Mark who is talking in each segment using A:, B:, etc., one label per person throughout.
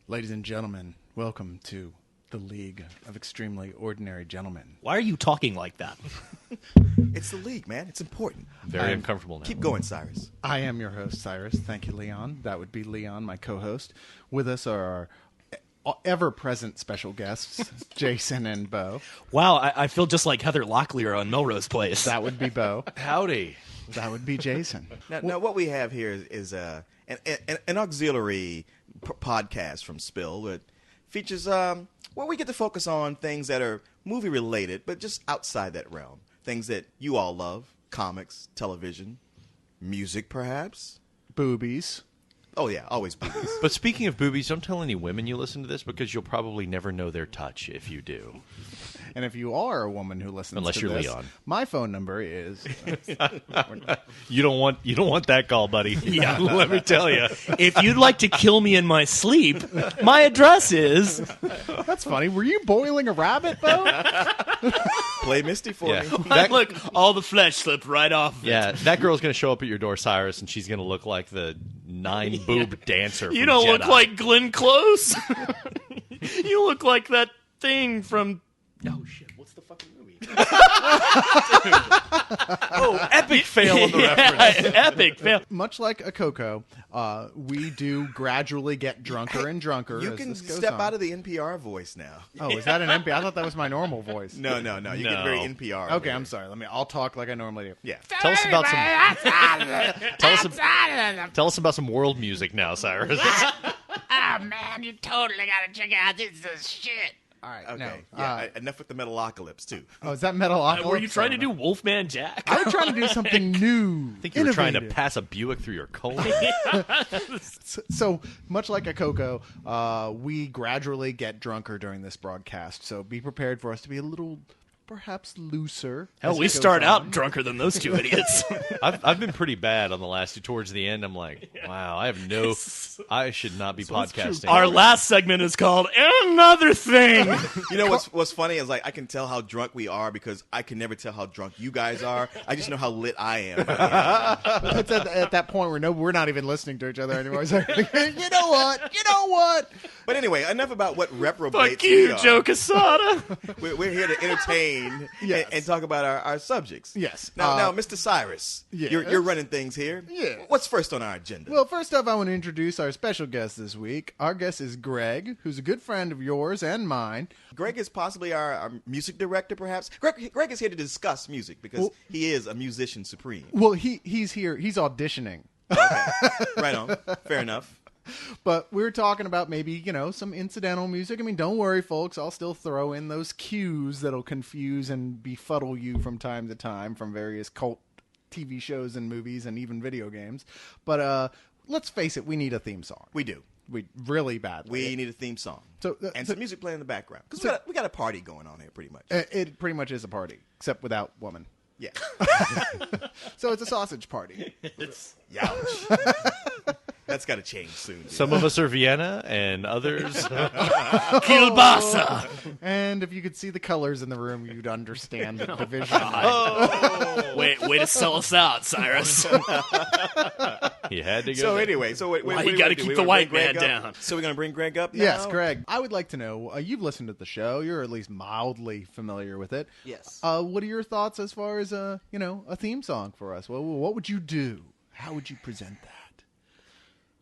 A: Ladies and gentlemen, welcome to the League of Extremely Ordinary Gentlemen.
B: Why are you talking like that?
C: It's the league, man. It's important.
D: Very uncomfortable now.
C: Keep going, Cyrus.
A: I am your host, Cyrus. Thank you, Leon. That would be Leon, my co-host. With us are our ever-present special guests, Jason and Bo.
B: Wow, I feel just like Heather Locklear on Melrose Place.
A: That would be Bo.
D: Howdy.
A: That would be Jason.
C: Now what we have here is an auxiliary podcast from Spill that features where we get to focus on things that are movie-related, but just outside that realm. Things that you all love, comics, television, music, perhaps.
A: Boobies.
C: Oh, yeah, always boobies.
D: But speaking of boobies, don't tell any women you listen to this because you'll probably never know their touch if you do.
A: And if you are a woman who listens
D: Unless
A: to
D: you're
A: this,
D: Leon.
A: my phone number is...
D: You don't want that call, buddy.
B: Yeah, let me tell you. If you'd like to kill me in my sleep, my address is...
A: That's funny. Were you boiling a rabbit, Bo?
C: Play Misty for
D: Yeah.
C: me.
B: Look, all the flesh slipped right off of it.
D: Yeah, that girl's going to show up at your door, Cyrus, and she's going to look like the nine-boob dancer
B: You
D: from
B: don't
D: Jedi.
B: look like Glenn Close. You look like that thing from... Oh, shit. What's the fucking movie?
D: epic fail on the reference.
B: Epic fail.
A: Much like a Coco, we do gradually get drunker and drunker
C: You
A: as
C: can
A: this goes
C: step
A: on.
C: out of the NPR voice now.
A: Oh, is that an NPR? I thought that was my normal voice.
C: No. You get very NPR.
A: Okay, I'm sorry. I'll talk like I normally do.
C: Yeah.
D: Tell us about tell us about some world music now, Cyrus.
E: Oh man, you totally gotta check out this is shit.
A: All right.
C: Okay.
A: No.
C: Enough with the Metalocalypse, too.
A: Oh, is that Metalocalypse?
B: Were you trying to do Wolfman Jack?
A: I was trying to do something new.
D: I think you were trying to
A: innovative.
D: pass a Buick through your colon.
A: So much like a Coco, we gradually get drunker during this broadcast. So be prepared for us to be a little, perhaps looser.
B: Hell,
A: as
B: we
A: it goes
B: start
A: on.
B: out drunker than those two idiots.
D: I've been pretty bad on the last two. Towards the end, I'm like, wow, I should not be podcasting.
B: Our last segment is called Another Thing.
C: You know what's funny is like I can tell how drunk we are because I can never tell how drunk you guys are. I just know how lit I am.
A: It's at that point where we're not even listening to each other anymore. It's like, you know what?
C: But anyway, enough about what reprobates
B: Fuck you,
C: we are.
B: Joe Quesada.
C: We're here to entertain
A: Yes.
C: and talk about our subjects.
A: Yes.
C: Now, Mr. Cyrus,
A: Yes.
C: you're running things here.
A: Yes.
C: What's first on our agenda?
A: Well, first up, I want to introduce our special guest this week. Our guest is Greg, who's a good friend of yours and mine.
C: Greg is possibly our music director, perhaps. Greg is here to discuss music because he is a musician supreme.
A: Well, he's here. He's auditioning.
C: Right on. Fair enough.
A: But we were talking about maybe, some incidental music. I mean, don't worry, folks. I'll still throw in those cues that'll confuse and befuddle you from time to time from various cult TV shows and movies and even video games. But let's face it, we need a theme song.
C: We do.
A: We really badly.
C: We need a theme song. And some music playing in the background. Because we got a party going on here, pretty much.
A: It pretty much is a party, except without woman.
C: Yeah.
A: So it's a sausage party.
C: Youch. That's got to change soon. Dude.
D: Some of us are Vienna, and others.
B: Kielbasa.
A: And if you could see the colors in the room, you'd understand the division.
B: Way to sell us out, Cyrus.
D: You had to go.
C: So
D: there.
C: anyway,
B: Why you gotta keep the white man down?
C: So we're going to bring Greg up now?
A: Yes, Greg. I would like to know, you've listened to the show. You're at least mildly familiar with it.
F: Yes.
A: What are your thoughts as far as, a theme song for us? Well, what would you do? How would you present that?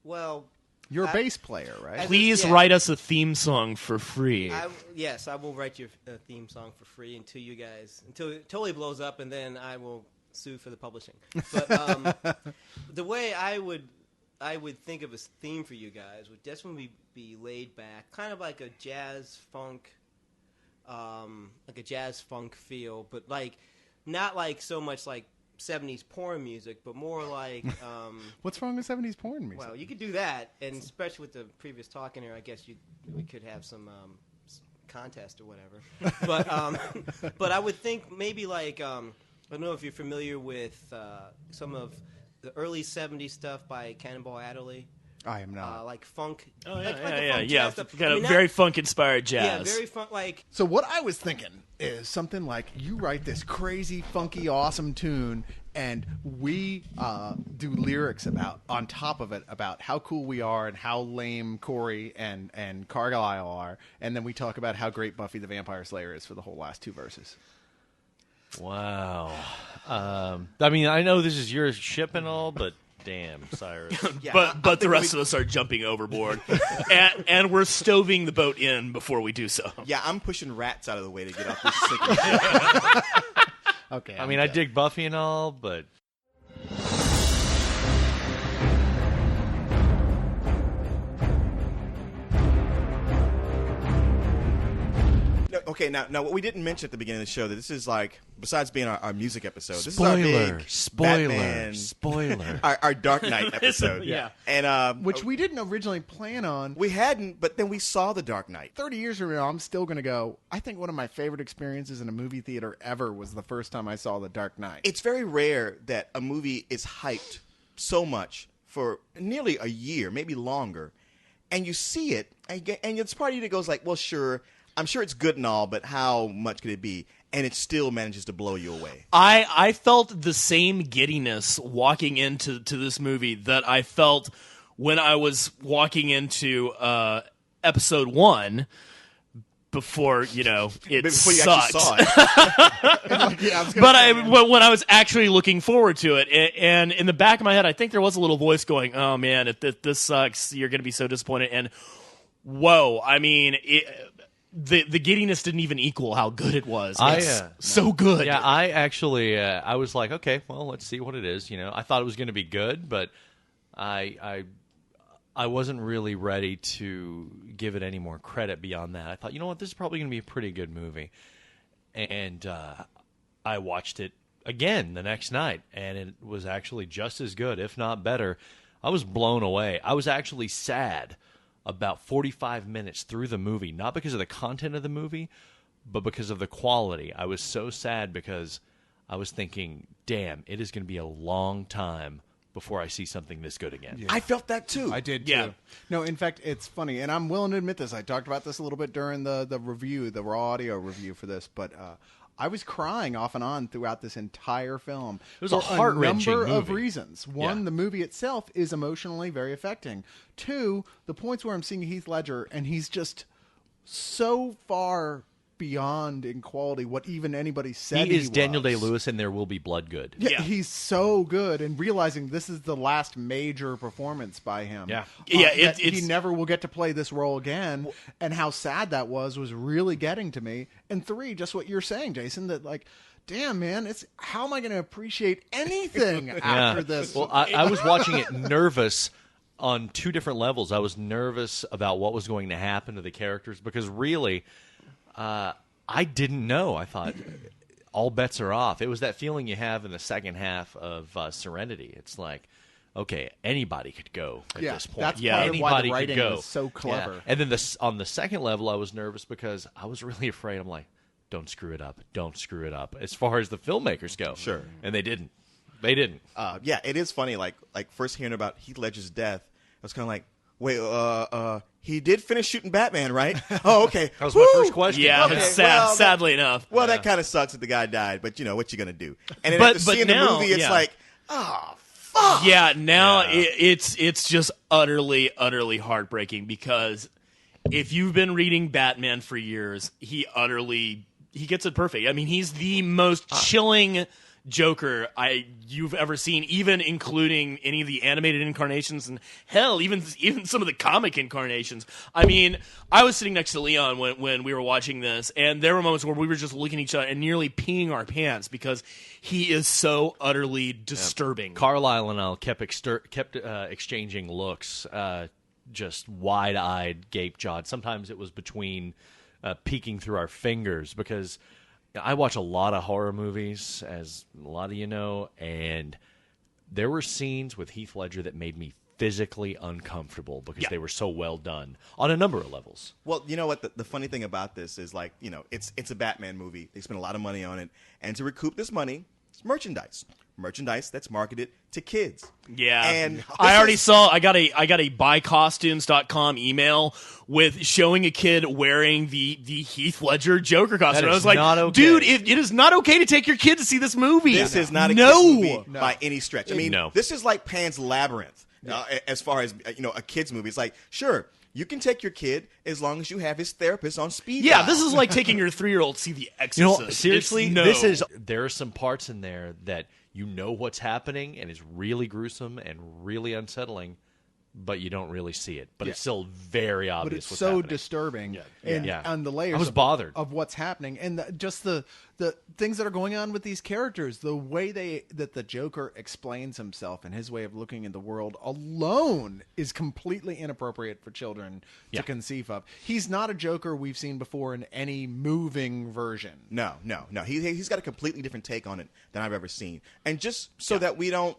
F: Well,
A: You're a bass player, right?
B: Please
F: Yeah.
B: write us a theme song for free.
F: yes, I will write you a theme song for free until it totally blows up, and then I will sue for the publishing. But the way I would think of a theme for you guys would definitely be laid back, kind of like a jazz funk, feel, but not like so much like 70s porn music, but more like
A: What's wrong with 70s porn music?
F: well, you could do that, and especially with the previous talk in here, I guess we could have some contest or whatever. But I would think maybe like I don't know if you're familiar with some of the early 70s stuff by Cannonball Adderley.
A: I am not.
F: Like funk.
B: Oh,
F: like the
B: yeah.
F: funk jazz stuff.
B: Kind
F: I
B: of
F: mean,
B: very funk-inspired jazz.
F: Yeah, very funk. Like
A: So what I was thinking is something like you write this crazy, funky, awesome tune, and we do lyrics about on top of it about how cool we are and how lame Corey and Carlisle are, and then we talk about how great Buffy the Vampire Slayer is for the whole last 2 verses.
D: Wow. I mean, I know this is your ship and all, but damn, Cyrus.
B: But the rest of us are jumping overboard, and we're stoving the boat in before we do so.
C: Yeah, I'm pushing rats out of the way to get off this sinking ship.
A: Okay.
D: I mean, I dig Buffy and all, but
C: Okay, now what we didn't mention at the beginning of the show, that this is like, besides being our music episode, this is our big Batman,
D: spoiler.
C: our Dark Knight episode.
B: Yeah.
C: And
A: which we didn't originally plan on.
C: we hadn't, but then we saw the Dark Knight.
A: 30 years from now, I'm still going to go, I think one of my favorite experiences in a movie theater ever was the first time I saw The Dark Knight.
C: It's very rare that a movie is hyped so much for nearly a year, maybe longer, and you see it, and it's part of you that goes like, well, sure, I'm sure it's good and all, but how much could it be? And it still manages to blow you away.
B: I felt the same giddiness walking into this movie that I felt when I was walking into episode 1 before, it
C: Before you
B: sucked.
C: actually saw it.
B: When I was actually looking forward to it, and in the back of my head, I think there was a little voice going, "Oh man, if this sucks, you're going to be so disappointed." And whoa, I mean, the giddiness didn't even equal how good it was. It's so good.
D: Yeah, I actually, I was like, okay, well, let's see what it is. I thought it was going to be good, but I wasn't really ready to give it any more credit beyond that. I thought, you know what, this is probably going to be a pretty good movie. And I watched it again the next night, and it was actually just as good, if not better. I was blown away. I was actually sad about 45 minutes through the movie, not because of the content of the movie, but because of the quality. I was so sad because I was thinking, damn, it is going to be a long time before I see something this good again.
C: I felt that too.
A: I did too.
B: Yeah.
A: No, in fact, it's funny, and I'm willing to admit this. I talked about this a little bit during the review, the raw audio review for this, but I was crying off and on throughout this entire film.
D: It was a heart-wrenching
A: number of
D: movie.
A: reasons. One,
D: Yeah.
A: the movie itself is emotionally very affecting. Two, the points where I'm seeing Heath Ledger, and he's just so far beyond in quality what even anybody said
D: He is Daniel
A: was.
D: Day-Lewis, and there will be blood good.
A: Yeah, he's so good, and realizing this is the last major performance by him.
D: Yeah.
A: That he never will get to play this role again, and how sad that was really getting to me. And 3, just what you're saying, Jason, that like, damn man, it's how am I going to appreciate anything after this?
D: Well, I was watching it nervous on 2 different levels. I was nervous about what was going to happen to the characters because really, I didn't know. I thought all bets are off. It was that feeling you have in the second half of Serenity. It's like, okay, anybody could go at this point.
A: That's part of why
D: Anybody
A: the
D: could
A: writing
D: go.
A: was so clever.
D: Yeah. And then on the second level, I was nervous because I was really afraid. I'm like, don't screw it up. Don't screw it up. As far as the filmmakers go.
C: Sure.
D: And they didn't. They didn't.
C: Yeah, it is funny. Like first hearing about Heath Ledger's death, I was kind of like, wait, he did finish shooting Batman, right? Oh, okay.
D: That was my first question.
B: Yeah,
C: Okay,
B: it's sad,
C: well,
B: sadly enough.
C: Well, that kind of sucks that the guy died, but what you gonna do? And then
B: But-
C: after
B: but
C: seeing
B: now,
C: the movie, it's
B: yeah.
C: like, oh, fuck.
B: Yeah, now
D: Yeah.
B: it's just utterly heartbreaking because if you've been reading Batman for years, he gets it perfect. I mean, he's the most chilling Joker you've ever seen, even including any of the animated incarnations, and hell, even some of the comic incarnations. I mean, I was sitting next to Leon when we were watching this, and there were moments where we were just looking at each other and nearly peeing our pants because he is so utterly disturbing.
D: Carlisle and I kept exchanging looks, just wide-eyed, gape-jawed. Sometimes it was between peeking through our fingers because I watch a lot of horror movies, as a lot of you know, and there were scenes with Heath Ledger that made me physically uncomfortable because they were so well done on a number of levels.
C: Well, you know what? The funny thing about this is, it's a Batman movie. They spent a lot of money on it, and to recoup this money, it's merchandise. merchandise that's marketed to kids.
B: Yeah,
C: And
B: I already saw. I got a buycostumes.com email with showing a kid wearing the Heath Ledger Joker costume.
D: That
B: I
D: is
B: was like,
D: not okay.
B: dude, it is not okay to take your kid to see this movie.
C: This is not a
B: no.
C: kids movie by any stretch. I mean,
D: No.
C: this is like Pan's Labyrinth as far as a kids movie. It's like, sure, you can take your kid as long as you have his therapist on speed
B: Yeah,
C: dial.
B: this is like taking your 3-year-old to see The Exorcist.
D: Seriously,
B: It's no.
D: there are some parts in there that you know what's happening and it's really gruesome and really unsettling, but you don't really see it. But it's still very obvious.
A: But it's
D: what's
A: so
D: happening.
A: disturbing and
D: Yeah.
A: on the layers
D: I was bothered.
A: of what's happening and just the things that are going on with these characters, the way that the Joker explains himself and his way of looking at the world alone is completely inappropriate for children to conceive of. He's not a Joker we've seen before in any moving version.
C: No. He's got a completely different take on it than I've ever seen. And just so that we don't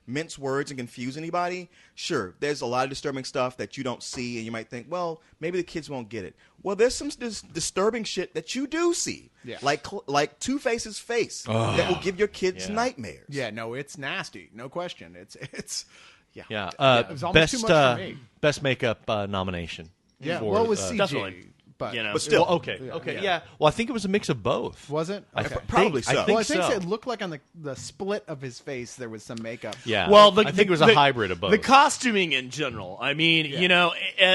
C: mince words and confuse anybody, sure, there's a lot of disturbing stuff that you don't see, and you might think, well, maybe the kids won't get it. Well, there's some disturbing shit that you do see, like Two-Face's face that will give your kids nightmares.
A: Yeah, no, it's nasty, no question. It's
D: Yeah.
A: it was almost too much for me.
D: Best makeup nomination.
A: Yeah,
D: for,
A: well, it was CG,
B: definitely.
A: but
B: You know.
C: But still,
D: Well, okay. Yeah. Well, I think it was a mix of both.
A: was it? Okay.
C: probably so.
D: I
A: Well,
D: think
A: I think
D: so.
A: it looked like on the split of his face there was some makeup.
D: Yeah.
B: Well,
D: I think it was a hybrid of both.
B: The costuming in general. I mean,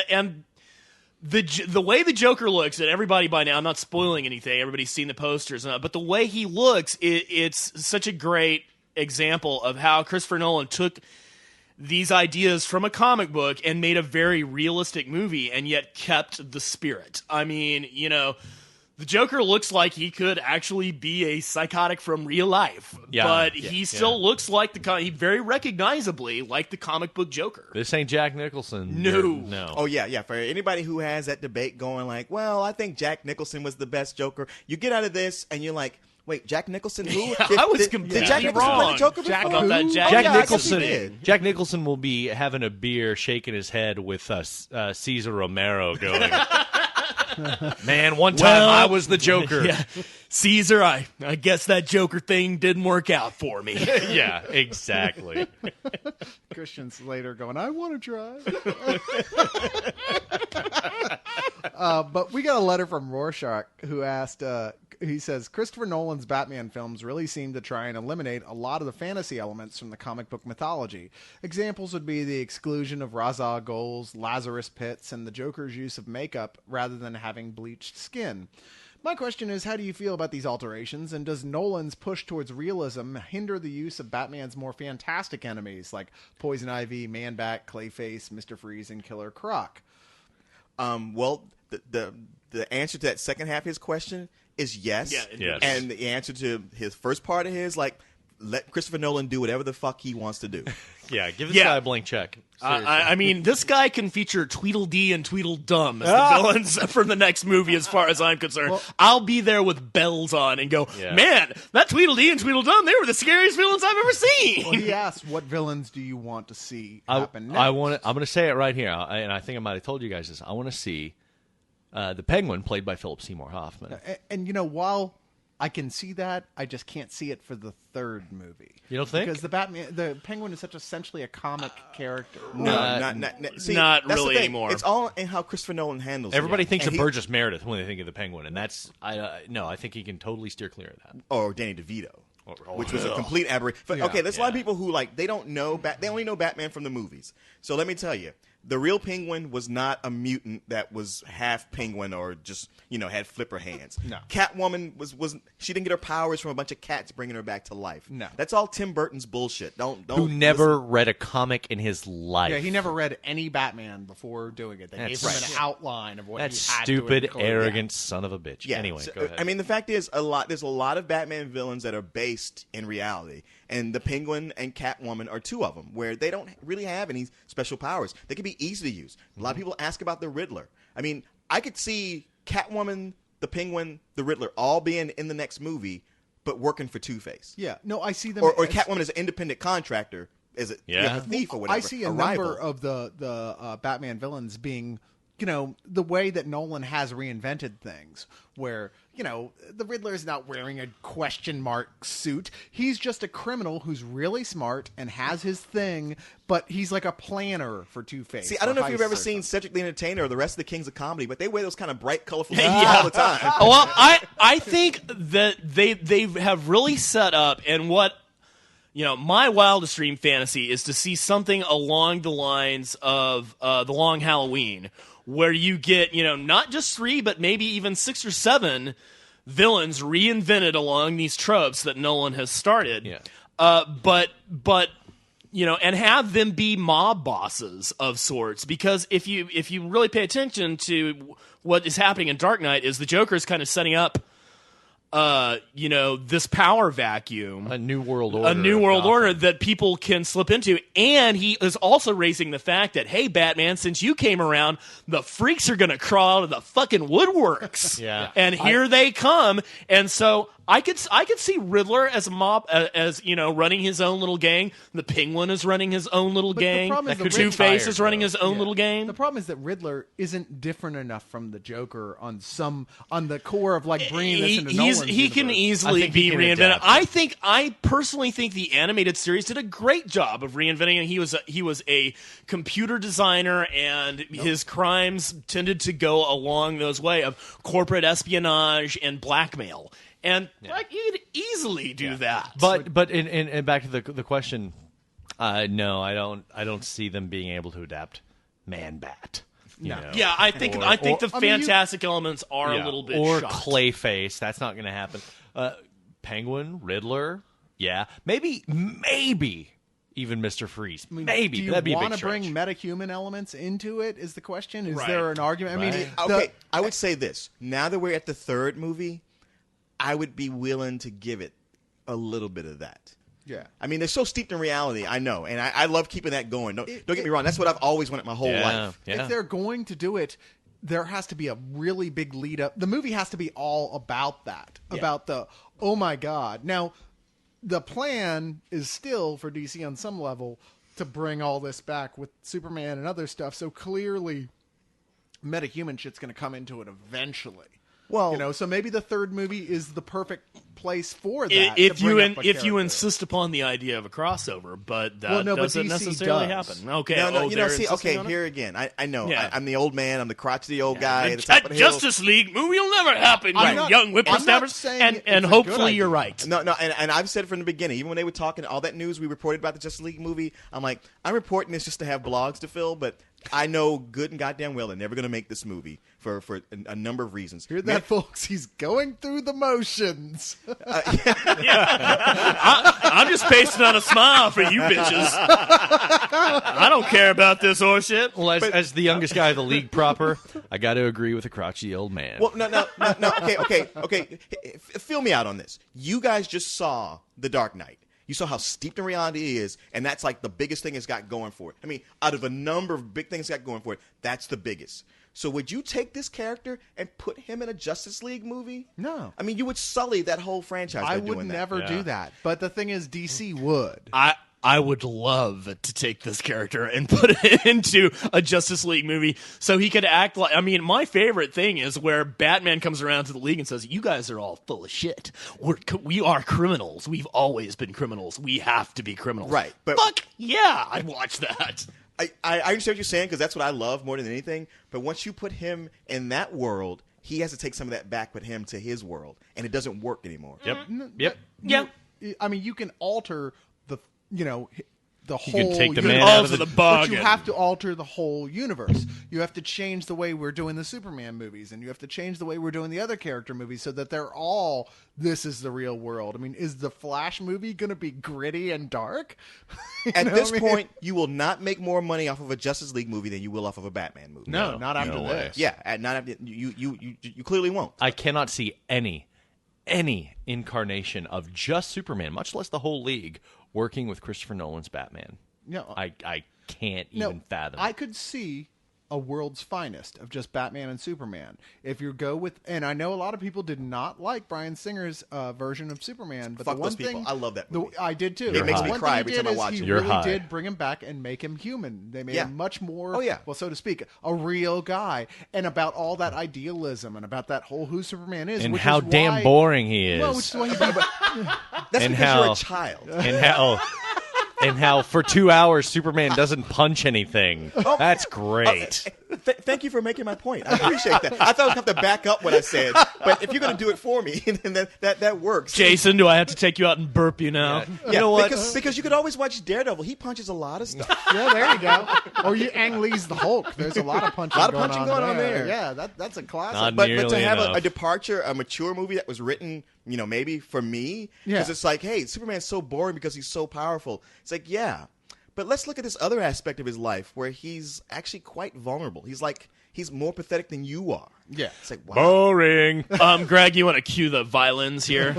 B: and the way the Joker looks, and everybody by now, I'm not spoiling anything. Everybody's seen the posters, but the way he looks, it's such a great example of how Christopher Nolan took these ideas from a comic book and made a very realistic movie, and yet kept the spirit. I mean, the Joker looks like he could actually be a psychotic from real life, but he still looks like he very recognizably like the comic book Joker.
D: This ain't Jack Nicholson.
B: No.
D: No.
C: Oh, yeah. For anybody who has that debate going well, I think Jack Nicholson was the best Joker, you get out of this and you're like, wait, Jack Nicholson who?
B: Yeah, I was completely
C: did Jack Nicholson play
B: wrong.
C: the Joker
A: Jack
C: before?
B: about that
A: who?
B: Jack
C: Oh,
D: Jack
C: yeah, I guess
D: Nicholson.
C: he did.
D: Jack Nicholson will be having a beer, shaking his head with Cesar Romero, going, "Man, one time
B: Well,
D: I was the Joker."
B: Yeah, Caesar, I guess that Joker thing didn't work out for me.
D: Yeah, exactly.
A: Christian Slater going, I want to try. But we got a letter from Rorschach who asked, he says, Christopher Nolan's Batman films really seem to try and eliminate a lot of the fantasy elements from the comic book mythology. Examples would be the exclusion of Ra's al Ghul's Lazarus pits and the Joker's use of makeup rather than having bleached skin. My question is, how do you feel about these alterations, and does Nolan's push towards realism hinder the use of Batman's more fantastic enemies like Poison Ivy, Man-Bat, Clayface, Mr. Freeze, and Killer Croc?
C: Well, the answer to that second half of his question is yes.
B: Yeah,
D: Yes.
C: And the answer to his first part of his, let Christopher Nolan do whatever the fuck he wants to do.
D: Yeah, give this
B: Yeah.
D: guy a blank check.
B: I mean, this guy can feature Tweedledee and Tweedledum as the villains for the next movie, as far as I'm concerned.
A: Well-
B: I'll be there with bells on and go,
D: Yeah.
B: man, that Tweedledee and Tweedledum, they were the scariest villains I've ever seen.
A: Well, he asked, what villains do you want to see happen next?
D: I'm going to say it right here, and I think I might have told you guys this. I want to see the Penguin played by Philip Seymour Hoffman.
A: And while I can see that, I just can't see it for the third movie.
D: You don't think?
A: Because the Penguin is such essentially a comic character.
C: No, see,
B: not
C: that's the
B: really
C: thing.
B: anymore.
C: It's all in how Christopher Nolan handles
D: Everybody
C: it.
D: thinks
C: And
D: of Burgess Meredith when they think of the Penguin, and that's no. I think he can totally steer clear of that.
C: or Danny DeVito.
D: Oh,
C: Which was a
D: ugh.
C: complete aberration.
A: Yeah.
C: Okay, there's a lot of people who they don't know they only know Batman from the movies. So let me tell you, the real Penguin was not a mutant that was half penguin or just had flipper hands.
A: No.
C: Catwoman was she didn't get her powers from a bunch of cats bringing her back to life.
A: No.
C: That's all Tim Burton's bullshit. Don't
D: Who never read a comic in his life?
A: Yeah, he never read any Batman before doing it. They gave him
D: That's
A: an outline of what
D: That
A: he had
D: stupid,
A: to include.
D: arrogant son of a bitch.
C: Yeah.
D: Anyway,
C: So,
D: go ahead.
C: I mean, the fact is, there's a lot of Batman villains that are based in reality, and the Penguin and Catwoman are two of them, where they don't really have any special powers. They can be easy to use. A lot of people ask about the Riddler. I mean, I could see Catwoman, the Penguin, the Riddler all being in the next movie, but working for Two-Face.
A: Yeah, no, I see them.
C: Or
A: as-
C: Catwoman as an independent contractor, as a thief or whatever.
A: I see a
C: a
A: number
C: rival.
A: of the Batman villains being the way that Nolan has reinvented things, where, the Riddler is not wearing a question mark suit. He's just a criminal who's really smart and has his thing, but he's like a planner for Two-Face.
C: See, I don't know if you've ever seen Cedric the Entertainer or the rest of the Kings of Comedy, but they wear those kind of bright, colorful suits all the time.
B: Well, I think that they have really set up, and what my wildest dream fantasy is to see something along the lines of The Long Halloween, where you get not just 3 but maybe even 6 or 7 villains reinvented along these tropes that Nolan has started.
D: Yeah.
B: But and have them be mob bosses of sorts, because if you really pay attention to what is happening in Dark Knight, is the Joker is kind of setting up this power vacuum,
D: a new world order,
B: that people can slip into. And he is also raising the fact that, hey, Batman, since you came around, the freaks are going to crawl out of the fucking woodworks.
D: Yeah.
B: And here they come. And so I could see Riddler as a mob, running his own little gang. The Penguin is running his own little gang. Two-Face is running his own little gang.
A: The problem is that Riddler isn't different enough from the Joker on the core of like bringing this into Nolan's
B: he can
A: universe.
B: easily be reinvented. I personally think the animated series did a great job of reinventing it. He was a computer designer, and his crimes tended to go along those way of corporate espionage and blackmail. And you could easily do that.
D: But in back to the question, no, I don't see them being able to adapt Man-Bat.
B: Yeah, I think the fantastic elements are a little bit
D: or
B: shot.
D: Clayface. That's not going to happen. Penguin, Riddler, yeah, maybe even Mr. Freeze. Maybe
A: do you
D: that'd be a big
A: want to
D: stretch.
A: bring metahuman elements into it? Is the question? Is
B: Right.
A: there an argument? I mean,
C: Okay, I would say this. Now that we're at the third movie, I would be willing to give it a little bit of that.
A: yeah.
C: I mean, they're so steeped in reality, I know, and I love keeping that going. Don't get me wrong. That's what I've always wanted my whole life.
D: Yeah.
A: If they're going to do it, there has to be a really big lead up. The movie has to be all about that, about the, oh my God. Now, the plan is still for DC on some level to bring all this back with Superman and other stuff. So clearly, metahuman shit's going to come into it eventually.
C: Well,
A: so maybe the third movie is the perfect place for that.
B: If
A: to bring
B: you
A: up a
B: if you
A: character.
B: insist upon the idea of a crossover, but that
A: but
B: doesn't
A: DC
B: necessarily
A: does.
B: happen. Okay,
C: no,
B: they're
C: see,
B: insisting
C: okay,
B: on it?
C: here again. I know.
B: Yeah.
C: I'm the old man. I'm the crotchety old guy at the top
B: That
C: of the hill.
B: Justice League movie will never happen,
A: I'm
B: you
A: not-
B: young
A: I'm
B: whippersnappers.
A: not saying
B: And
A: it's a good
B: hopefully you're
A: idea.
B: right.
C: No, and I've said from the beginning, even when they were talking, all that news we reported about the Justice League movie, I'm like, I'm reporting this just to have blogs to fill, but I know good and goddamn well they're never going to make this movie for a number of reasons.
A: Hear that, folks? He's going through the motions.
B: I'm just pasting on a smile for you bitches. I don't care about this horse shit.
D: Well, as the youngest guy of the league proper, I got to agree with the crotchety old man.
C: Well, no. Okay. Fill me out on this. You guys just saw The Dark Knight. You saw how steeped in reality it is, and that's like the biggest thing it's got going for it. I mean, out of a number of big things it's got going for it, that's the biggest. So would you take this character and put him in a Justice League movie?
A: No.
C: I mean, you would sully that whole franchise by
A: I
C: doing
A: would
C: that.
A: never do that. But the thing is, DC would.
B: I would love to take this character and put it into a Justice League movie so he could act like... I mean, my favorite thing is where Batman comes around to the League and says, you guys are all full of shit. We are criminals. We've always been criminals. We have to be criminals.
C: Right, but-
B: Fuck yeah, I'd watch that.
C: I understand what you're saying because that's what I love more than anything. But once you put him in that world, he has to take some of that back with him to his world, and it doesn't work anymore.
D: Yep.
B: Yeah.
A: I mean, you can alter the whole
D: can take the
A: universe,
D: man out of
B: the
A: but
B: bog.
A: you have to alter the whole universe. You have to change the way we're doing the Superman movies, and you have to change the way we're doing the other character movies so that they're all, this is the real world. I mean, is the Flash movie going to be gritty and dark?
C: At this point, you will not make more money off of a Justice League movie than you will off of a Batman movie.
A: No, not after
D: no way.
A: this.
C: Yeah, not after, you clearly won't.
D: I cannot see any incarnation of just Superman, much less the whole league, working with Christopher Nolan's Batman.
A: No,
D: I can't even fathom.
A: I could see a world's finest of just Batman and Superman. If you go with, and I know a lot of people did not like Bryan Singer's version of Superman, but
C: Fuck
A: the one
C: those people.
A: thing
C: I love that movie.
A: I did too.
C: It makes
A: The
C: me
A: one
C: cry
A: thing
C: every
A: he
C: time I
A: did is
C: watch
A: he
C: it.
D: You're
A: really
D: high.
A: did bring him back and make him human. They made
C: Yeah.
A: him much more,
C: Oh, yeah.
A: well, so to speak, a real guy, and about all that idealism and about that whole who Superman is,
D: And
A: which
D: how
A: is
D: damn
A: why,
D: boring he is.
A: Well, which is why he
C: That's
D: And
C: because
D: how-
C: you're a child.
D: and how for 2 hours Superman doesn't punch anything. That's great.
C: Thank you for making my point. I appreciate that. I thought I was going to have to back up what I said, but if you're going to do it for me, then that works.
B: Jason, do I have to take you out and burp you now?
C: Yeah,
D: You know what?
C: Because you could always watch Daredevil. He punches a lot of stuff.
A: Yeah, there you go. Or you Ang Lee's the Hulk. There's a lot of punching, going on there. Yeah, that's a classic.
D: Not
C: But to
D: nearly
C: have
D: enough.
C: a departure, a mature movie that was written, maybe for me, because
A: Yeah.
C: it's like, hey, Superman's so boring because he's so powerful. It's like, yeah, but let's look at this other aspect of his life where he's actually quite vulnerable. He's more pathetic than you are.
A: Yeah.
C: It's like, wow.
D: Boring.
B: Greg, you want to cue the violins here?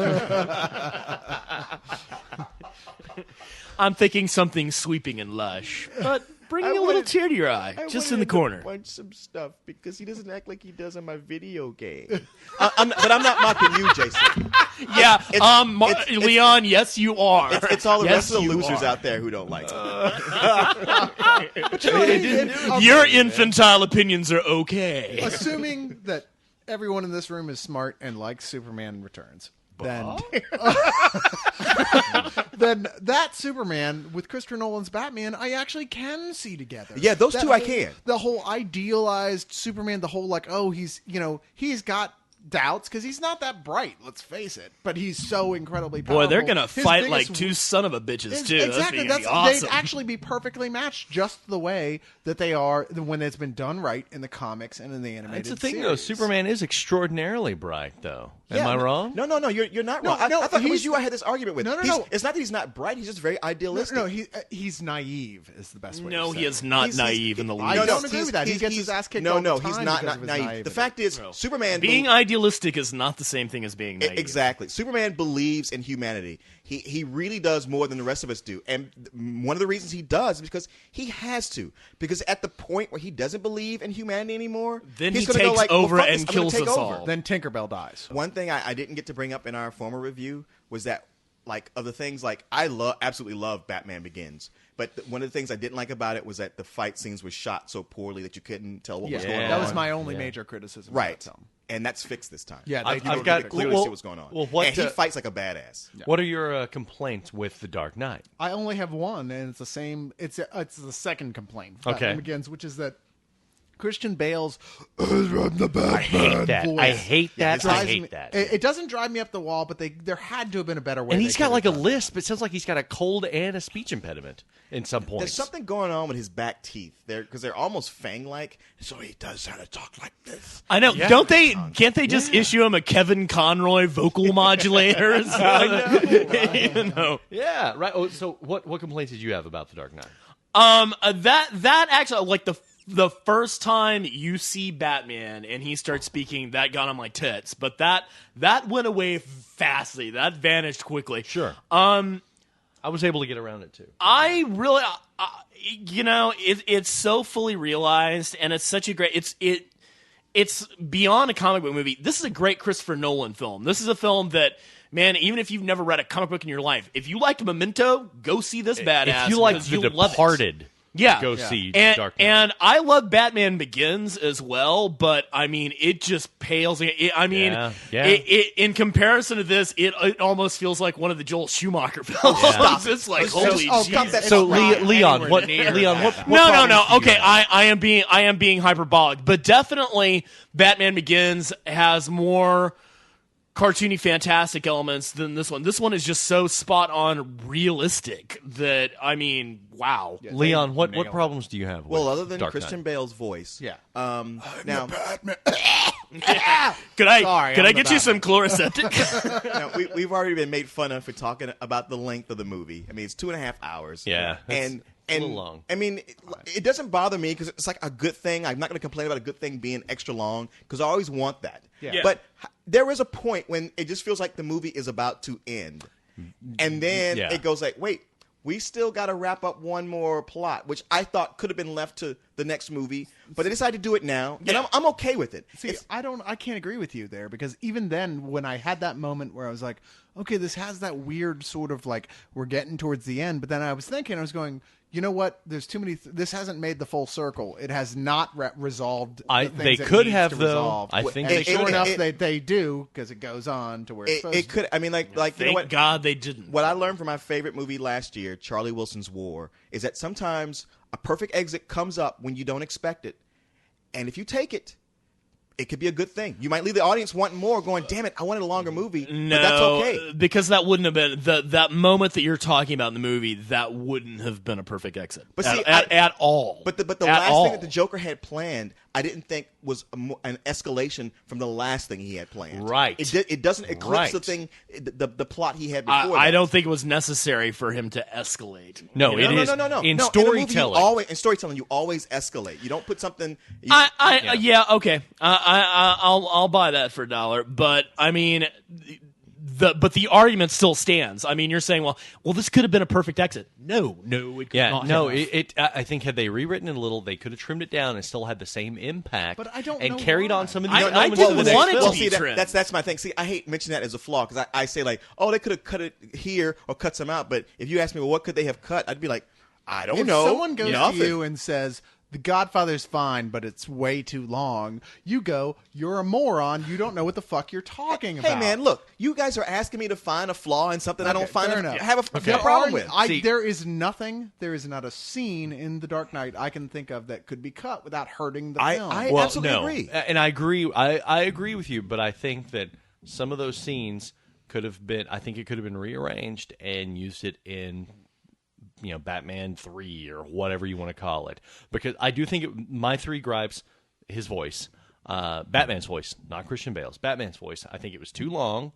B: I'm thinking something sweeping and lush, but bringing a little tear to your eye, just in the corner.
C: Punch some stuff because he doesn't act like he does in my video game. But I'm not mocking you, Jason.
B: Yeah,
C: it's-
B: Leon, yes, you are.
C: It's all the
B: Yes,
C: rest of the
B: you
C: losers
B: are.
C: out there who don't like it.
B: Your infantile opinions are okay.
A: Assuming that everyone in this room is smart and likes Superman Returns, then then that Superman with Christopher Nolan's Batman, I actually can see together.
C: Yeah, those
A: That
C: two I
A: whole-
C: can.
A: The whole idealized Superman, the whole like, oh, he's got doubts because he's not that bright. Let's face it, but he's so incredibly powerful.
B: Boy, they're gonna
A: His
B: fight like
A: biggest
B: two son of a bitches too.
A: Exactly.
B: That's
A: They'd
B: awesome.
A: actually be perfectly matched, just the way that they are when it's been done right in the comics and in the animated.
D: That's the thing,
A: series.
D: though. Superman is extraordinarily bright, though. Am
C: Yeah,
D: I wrong?
C: No, you're not
A: No,
C: wrong. I thought it
A: he's-
C: was you I had this argument with.
A: No.
C: It's not that he's not bright. He's just very idealistic.
A: No, he's naive. Is the best way.
B: No,
A: to
B: he
A: say
B: is
A: it.
B: not
C: He's-
B: naive in the
A: I
B: least.
A: don't agree with that. He gets his ass kicked
C: No,
A: all the
C: he's
A: time
C: not
A: because of his
C: naive. The
A: naivety.
C: fact is, Superman
B: Being idealistic is not the same thing as being naive.
C: Exactly. Superman believes in humanity. He really does more than the rest of us do. And one of the reasons he does is because he has to. Because at the point where he doesn't believe in humanity anymore,
B: Then
C: he's
B: he
C: gonna go
B: takes
C: like, well,
B: over
C: fuck
B: and
C: this, I'm gonna
B: kills
C: take
B: us
C: over.
B: all.
A: Then Tinkerbell dies.
C: One thing I didn't get to bring up in our former review was that, like, of the things, like, I absolutely love Batman Begins. But one of the things I didn't like about it was that the fight scenes were shot so poorly that you couldn't tell what was going on.
A: that was my only major criticism. of
C: Right.
A: that film.
C: And that's fixed this time.
A: Yeah,
D: I've
A: they
C: You
A: did
C: can
D: got-
C: clearly
D: well-
C: see what's going on.
D: well, what,
C: and he
D: uh,
C: fights like a badass.
D: What are your complaints with The Dark Knight?
A: I only have one, and it's the same. It's the second complaint.
D: Okay.
A: Batman Begins, which is that Christian Bale's the Batman
D: I hate that.
A: voice
D: I hate that. I
A: drives
D: hate
A: me-
D: that.
A: It doesn't drive me up the wall, but there had to have been a better way.
D: And
A: they
D: he's got
A: could
D: like a
A: have done it.
D: lisp. It sounds like he's got a cold and a speech impediment in some points.
C: There's something going on with his back teeth there because they're almost fang-like, so he does have to talk like this.
B: I know. Don't they? Can't they just issue him a Kevin Conroy vocal modulators? You know.
D: Yeah, right. Oh, so what complaints did you have about The Dark Knight?
B: That actually, like the first time you see Batman and he starts speaking, that got on my tits. But that went away fastly. That vanished quickly.
D: Sure. I was able to get around it too.
B: I really, it's so fully realized, and it's such a great. It's beyond a comic book movie. This is a great Christopher Nolan film. This is a film that, man, even if you've never read a comic book in your life, if you liked Memento, go see this badass.
D: If you like
B: because
D: The
B: you'll love it.
D: Departed,
B: Yeah.
D: go see
B: And,
D: Dark Knight.
B: and I love Batman Begins as well, but I mean, it just pales.
D: Yeah.
B: In comparison to this, it almost feels like one of the Joel Schumacher films. It's like, holy
A: Oh,
B: Jesus.
A: God, that's
D: So
A: not
D: Leon,
A: anywhere
D: what
A: near
D: Leon,
A: that.
D: what
B: No.
D: problems do you
B: Okay,
D: have?
B: I am being hyperbolic, but definitely Batman Begins has more cartoony, fantastic elements than this one. This one is just so spot on realistic that, I mean, wow.
D: Leon, what
A: nailed it.
D: problems do you have?
C: Well,
D: with
C: other than
D: Dark
C: Christian
D: Knight?
C: Bale's voice,
A: Yeah.
C: Now,
B: Could I
A: Sorry,
B: could
A: I'm
B: I
A: the
B: get you some Chloraseptic?
C: now we've already been made fun of for talking about the length of the movie. I mean, it's 2.5 hours.
D: Yeah,
C: and
D: it's a little long.
C: I mean, it doesn't bother me because it's like a good thing. I'm not going to complain about a good thing being extra long because I always want that.
A: Yeah.
C: But there is a point when it just feels like the movie is about to end, and then
D: Yeah.
C: it goes like, wait. we still got to wrap up one more plot, which I thought could have been left to the next movie, but they decided to do it now, and I'm okay with it.
A: See, I can't agree with you there, because even then, when I had that moment where I was like, okay, this has that weird sort of like, we're getting towards the end, but then I was thinking, I was going, you know what? There's too many. This hasn't made the full circle. It has not resolved.
D: They could have, though. I think
A: and
D: they
A: sure
D: could
A: enough,
D: have.
A: they do, because it goes on to where it's supposed
C: It could. I mean, like you know
B: Thank
C: what?
B: God they didn't.
C: What I learned from my favorite movie last year, Charlie Wilson's War, is that sometimes a perfect exit comes up when you don't expect it, and if you take it, it could be a good thing. You might leave the audience wanting more, going, "Damn it, I wanted a longer movie."
B: No,
C: but that's okay.
B: because that wouldn't have been that moment that you're talking about in the movie. That wouldn't have been a perfect exit.
C: But
B: at,
C: see,
B: at all.
C: But the
B: At
C: last
B: all.
C: thing that the Joker had planned, I didn't think was an escalation from the last thing he had planned.
D: Right.
C: It doesn't eclipse the
D: Right.
C: thing, the plot he had before.
B: I
C: that.
B: don't think it was necessary for him to escalate.
D: No,
B: You know?
D: it is.
C: No.
D: In
C: No,
D: storytelling.
C: in storytelling, you always escalate. You don't put something.
B: Yeah, okay. I'll buy that for $1. But I mean, the argument still stands. I mean, you're saying, well, this could have been a perfect exit. No, it could not.
D: No,
B: have.
D: I think had they rewritten it a little, they could have trimmed it down and still had the same impact.
A: But I don't
D: and
A: know
D: carried
A: why.
D: on some of
B: I-
D: the
B: I
D: elements
B: didn't
D: of the next
B: want it to
D: film.
B: be
C: see,
B: trimmed.
C: that's my thing. See, I hate mentioning that as a flaw because I say like, oh, they could have cut it here or cut some out. But if you ask me, well, what could they have cut? I'd be like, I don't
A: if
C: know.
A: someone goes
C: Nothing.
A: to you and says, The Godfather's fine, but it's way too long, you go, you're a moron. You don't know what the fuck you're talking about.
C: Hey, man, look, you guys are asking me to find a flaw in something I don't find
A: fair
C: a,
A: enough.
C: have a
A: There
C: problem
A: are-
C: with.
D: See-
A: there is not a scene in The Dark Knight I can think of that could be cut without hurting the film.
C: I
D: Well,
C: absolutely
D: no.
C: agree.
D: And I agree. I agree with you, but I think that some of those scenes could have been. I think it could have been rearranged and used it in, Batman 3 or whatever you want to call it. Because I do think my three gripes: his voice, Batman's voice, not Christian Bale's. Batman's voice. I think it was too long.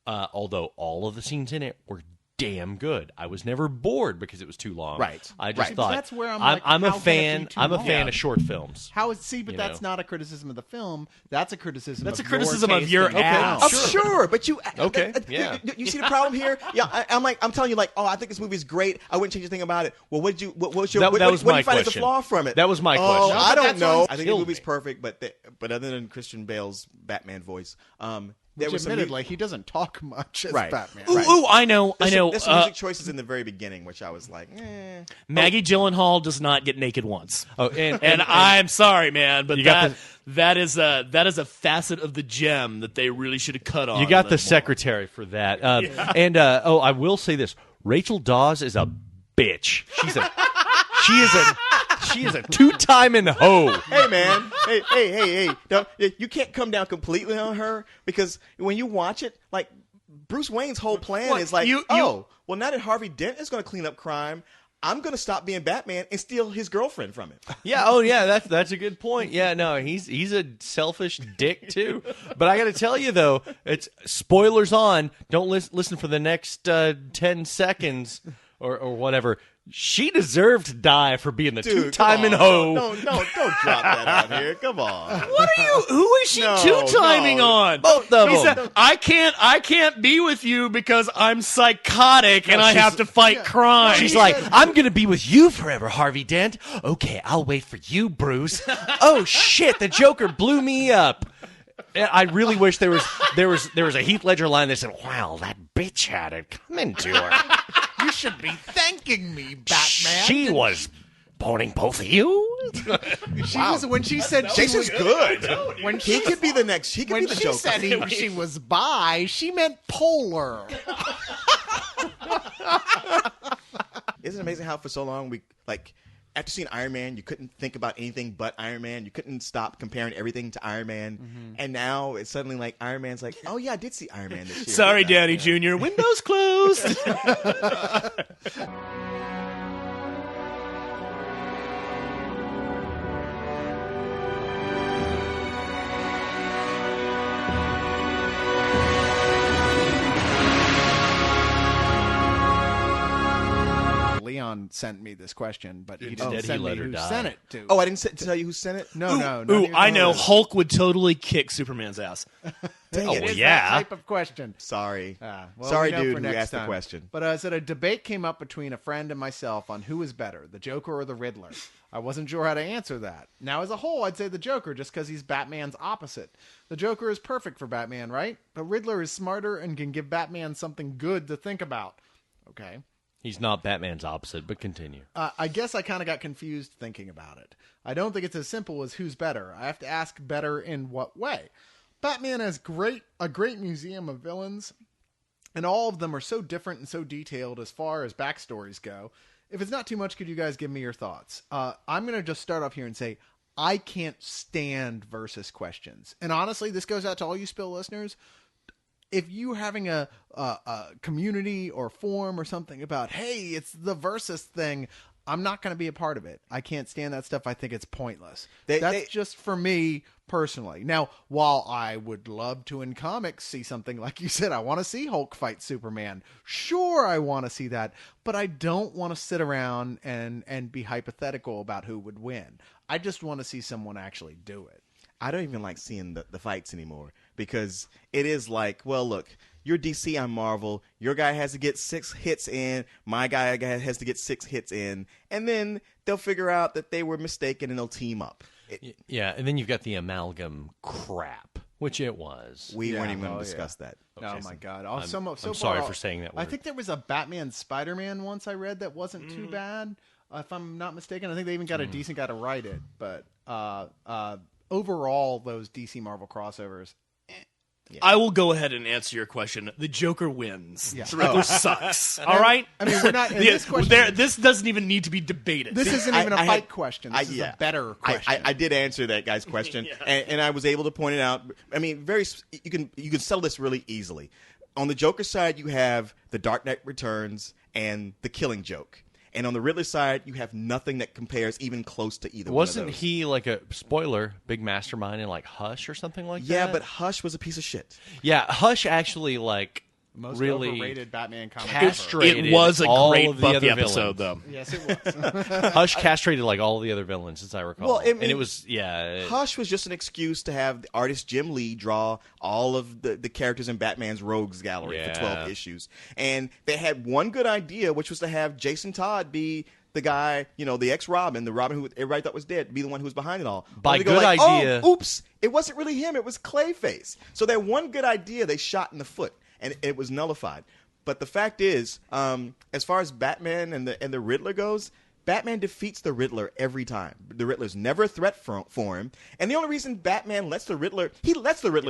D: Although all of the scenes in it were damn good. I was never bored because it was too long.
C: Right.
D: I just
C: Right.
D: thought
A: That's where I'm like,
D: I'm
A: how
D: a
A: can it
D: fan.
A: be too
D: I'm a
A: long?
D: fan
A: Yeah.
D: of short films.
A: How is but
D: You
A: that's
D: know.
A: not a criticism of the film. That's a criticism.
B: That's
A: of
B: a criticism
A: your
B: of
A: taste
B: your
A: in the
B: ass.
A: film.
C: Sure, but you
D: Okay, yeah.
C: You see the problem here? Yeah, I'm telling you, like, oh, I think this movie is great. I wouldn't change a thing about it. Well, what was your
D: That
C: what
D: was
C: did you
D: my
C: find as a
D: question.
C: flaw from it?
D: That was my
C: Oh,
D: question.
C: I don't
A: that's
C: know.
A: what
C: I think the
D: killed
C: movie's
D: me.
C: perfect, but other than Christian Bale's Batman voice, there
A: Which
C: was some
A: admittedly, he doesn't talk much as
C: Right.
A: Batman.
B: Ooh,
C: Right.
B: ooh, I know.
C: There's some music choices in the very beginning, which I was like,
B: Maggie Gyllenhaal does not get naked once.
D: Oh,
B: And I'm sorry, man, but
D: You got
B: that is a facet of the gem that they really should have cut off.
D: You got the secretary for that. And I will say this: Rachel Dawes is a bitch. She is a two-timing hoe.
C: hey man, hey, you can't come down completely on her because when you watch it, like Bruce Wayne's whole plan
B: What?
C: is like,
B: You-
C: well, now that Harvey Dent is going to clean up crime, I'm going to stop being Batman and steal his girlfriend from him.
D: Yeah. Oh, yeah. That's a good point. Yeah. No, he's a selfish dick too. But I got to tell you though, it's spoilers on. Don't listen for the next 10 seconds or whatever. She deserved to die for being the
C: Dude,
D: two-timing
C: come on.
D: hoe.
C: Don't drop that out here. Come on.
B: What are you? Who is she
C: No,
B: two-timing
C: no.
B: on?
D: Both of
B: He
D: them.
B: said, I can't be with you because I'm psychotic and I have to fight crime.
D: She's like, I'm going to be with you forever, Harvey Dent. Okay, I'll wait for you, Bruce. Oh, shit, the Joker blew me up. And I really wish there was a Heath Ledger line that said, wow, that bitch had it coming to her.
A: You should be thanking me, Batman.
D: She was boning both of you?
A: She was when she said she
C: Jason's
A: was
C: good.
A: When
C: He
A: she
C: could be the next. He could
A: when
C: be the
A: she
C: Joker.
A: said she was bi, she meant polar.
C: Isn't it amazing how for so long we like after seeing Iron Man, you couldn't think about anything but Iron Man. You couldn't stop comparing everything to Iron Man. And now it's suddenly like Iron Man's like, oh yeah, I did see Iron Man this year.
B: Sorry,
C: didn't I?
B: Daddy Jr. Windows closed.
A: Leon sent me this question, but he
D: Instead,
A: didn't
D: he
A: send
D: let
A: me
D: her
A: who
D: die.
A: sent it to.
C: Oh, I didn't tell you who sent it.
A: no,
B: Ooh, I know.
A: Hulk.
B: Hulk would totally kick Superman's ass.
A: It is
D: yeah.
A: that type of question.
C: Sorry.
A: we
C: Sorry,
A: know
C: dude,
A: for
C: who
A: next
C: asked the
A: time.
C: question.
A: But I said a debate came up between a friend and myself on who is better, the Joker or the Riddler. I wasn't sure how to answer that. Now, as a whole, I'd say the Joker, just because he's Batman's opposite. The Joker is perfect for Batman, right? But Riddler is smarter and can give Batman something good to think about. Okay.
D: He's not Batman's opposite, but continue.
A: I guess I kind of got confused thinking about it. I don't think it's as simple as who's better. I have to ask better in what way. Batman has a great museum of villains, and all of them are so different and so detailed as far as backstories go. If it's not too much, could you guys give me your thoughts? I'm going to just start off here and say I can't stand versus questions. And honestly, this goes out to all you Spill listeners. If you're having a community or forum or something about, hey, it's the versus thing, I'm not going to be a part of it. I can't stand that stuff. I think it's pointless. That's just for me personally. Now, while I would love to in comics see something like you said, I want to see Hulk fight Superman. Sure, I want to see that, but I don't want to sit around and be hypothetical about who would win. I just want to see someone actually do it.
C: I don't even like seeing the fights anymore because it is like, well, look, you're DC, I'm Marvel. Your guy has to get 6 hits in. My guy has to get 6 hits in. And then they'll figure out that they were mistaken and they'll team up.
D: Yeah, and then you've got the amalgam crap, which it was.
C: We weren't
A: Yeah,
C: even going
A: oh,
C: to discuss that.
A: Oh my God!
D: I'm
A: So
D: sorry
A: far,
D: for saying that word.
A: I think there was a Batman Spider-Man once I read that wasn't too bad, if I'm not mistaken. I think they even got a decent guy to write it. But overall, those DC Marvel crossovers.
B: I will go ahead and answer your question. The Joker wins.
A: Yeah.
B: The Riddler sucks. All right?
A: I mean, we're not. In this question,
B: This doesn't even need to be debated.
A: this isn't even a
C: I
A: fight
C: had-
A: question. This is a better
C: I
A: question.
C: did answer that guy's question, and I was able to point it out. I mean, you can settle this really easily. On the Joker side, you have the Dark Knight Returns and the Killing Joke. And on the Riddler side, you have nothing that compares even close to either
D: Wasn't
C: one of those.
D: he like a spoiler, big mastermind in like Hush or something like that?
C: Yeah, but Hush was a piece of shit.
D: Yeah, Hush actually like
A: Most
D: really
A: overrated Batman comic
D: castrated
B: It was a
D: all
B: great
D: of the
B: Buffy
D: other
B: episode,
D: villains.
B: though.
A: Yes, it was.
D: Hush castrated like all the other villains, as I recall.
C: Well, I mean,
D: and it was
C: Hush was just an excuse to have the artist Jim Lee draw all of the characters in Batman's Rogues Gallery for 12 issues. And they had one good idea, which was to have Jason Todd be the guy, the ex-Robin, the Robin who everybody thought was dead, be the one who was behind it all.
D: By
C: Only to go
D: good
C: like,
D: idea-
C: Oh, oops, it wasn't really him, it was Clayface. So that one good idea they shot in the foot, and it was nullified. But the fact is, as far as Batman and the Riddler goes, Batman defeats the Riddler every time. The Riddler's never a threat for him. And the only reason Batman lets the Riddler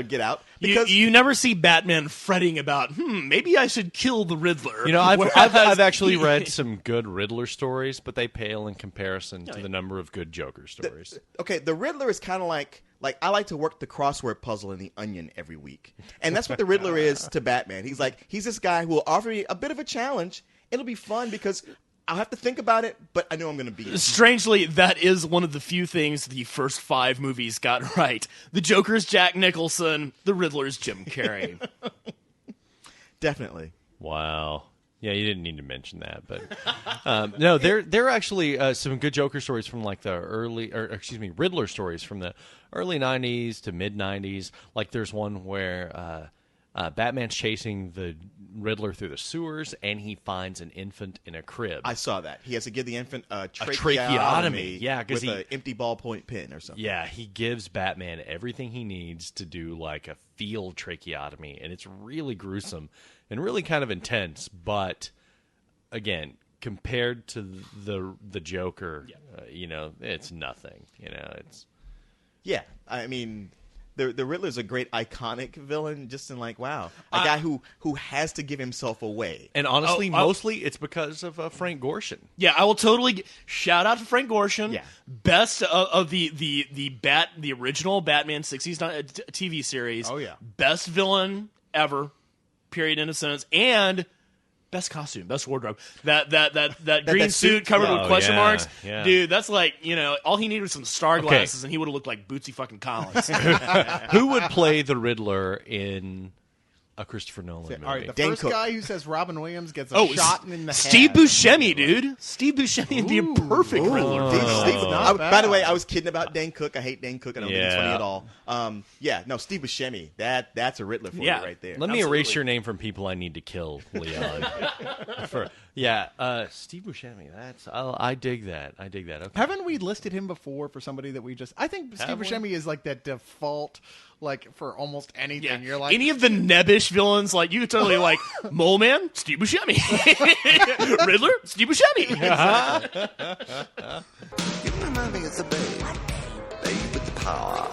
C: get out because
B: You never see Batman fretting about, maybe I should kill the Riddler.
D: I've actually read some good Riddler stories, but they pale in comparison to the number of good Joker stories.
C: okay, the Riddler is kind of like I like to work the crossword puzzle in the Onion every week. And that's what the Riddler is to Batman. He's this guy who will offer me a bit of a challenge. It'll be fun because I'll have to think about it, but I know I'm going to beat it.
B: Strangely, that is one of the few things the first 5 movies got right. The Joker's Jack Nicholson, the Riddler's Jim Carrey.
C: Definitely.
D: Wow. Yeah, you didn't need to mention that, but no, there are actually some good Joker stories from like the Riddler stories from the early '90s to mid '90s. Like there's one where Batman's chasing the Riddler through the sewers, and he finds an infant in a crib.
C: I saw that. He has to give the infant a
D: tracheotomy. Yeah, 'cause
C: with an empty ballpoint pen or something.
D: Yeah, he gives Batman everything he needs to do like a field tracheotomy, and it's really gruesome and really kind of intense. But again, compared to the Joker, it's nothing. It's
C: Yeah, I mean, the Riddler's a great iconic villain. Just in a guy who has to give himself away.
D: and honestly, mostly it's because of Frank Gorshin.
B: Yeah, I will totally shout out to Frank Gorshin.
C: Yeah.
B: Best of the original Batman 60s TV series.
A: Oh, yeah.
B: Best villain ever. Period. End of sentence. And best costume, best wardrobe. That green
C: that
B: suit
C: suit?
B: covered
D: Oh,
B: with question
D: yeah,
B: marks.
D: yeah.
B: Dude, that's like, all he needed was some star glasses and he would have looked like Bootsy fucking Collins.
D: Who would play the Riddler in a Christopher Nolan movie.
A: All right, the
C: Dan
A: first
C: Cook.
A: guy who says Robin Williams gets a shot in the
B: Steve
A: head.
B: Buscemi, dude. Steve Buscemi would be a perfect Riddler.
C: Steve,
A: not
C: by
A: bad.
C: the way, I was kidding about Dan Cook. I hate Dan Cook. I don't think it's funny
D: Yeah.
C: at all. Steve Buscemi. That's a Riddler for
B: Yeah.
C: you right there.
D: Let me
B: Absolutely.
D: erase your name from people I need to kill, Leon. Steve Buscemi. I dig that. Okay.
A: Haven't we listed him before for somebody that we just? I think Steve
D: we?
A: Buscemi is like that default, like for almost anything.
B: Yeah.
A: You're like
B: any of the nebbish villains, like you could totally like Mole Man, Steve Buscemi, Riddler, Steve Buscemi.
G: You remind me of the babe. Babe with the power.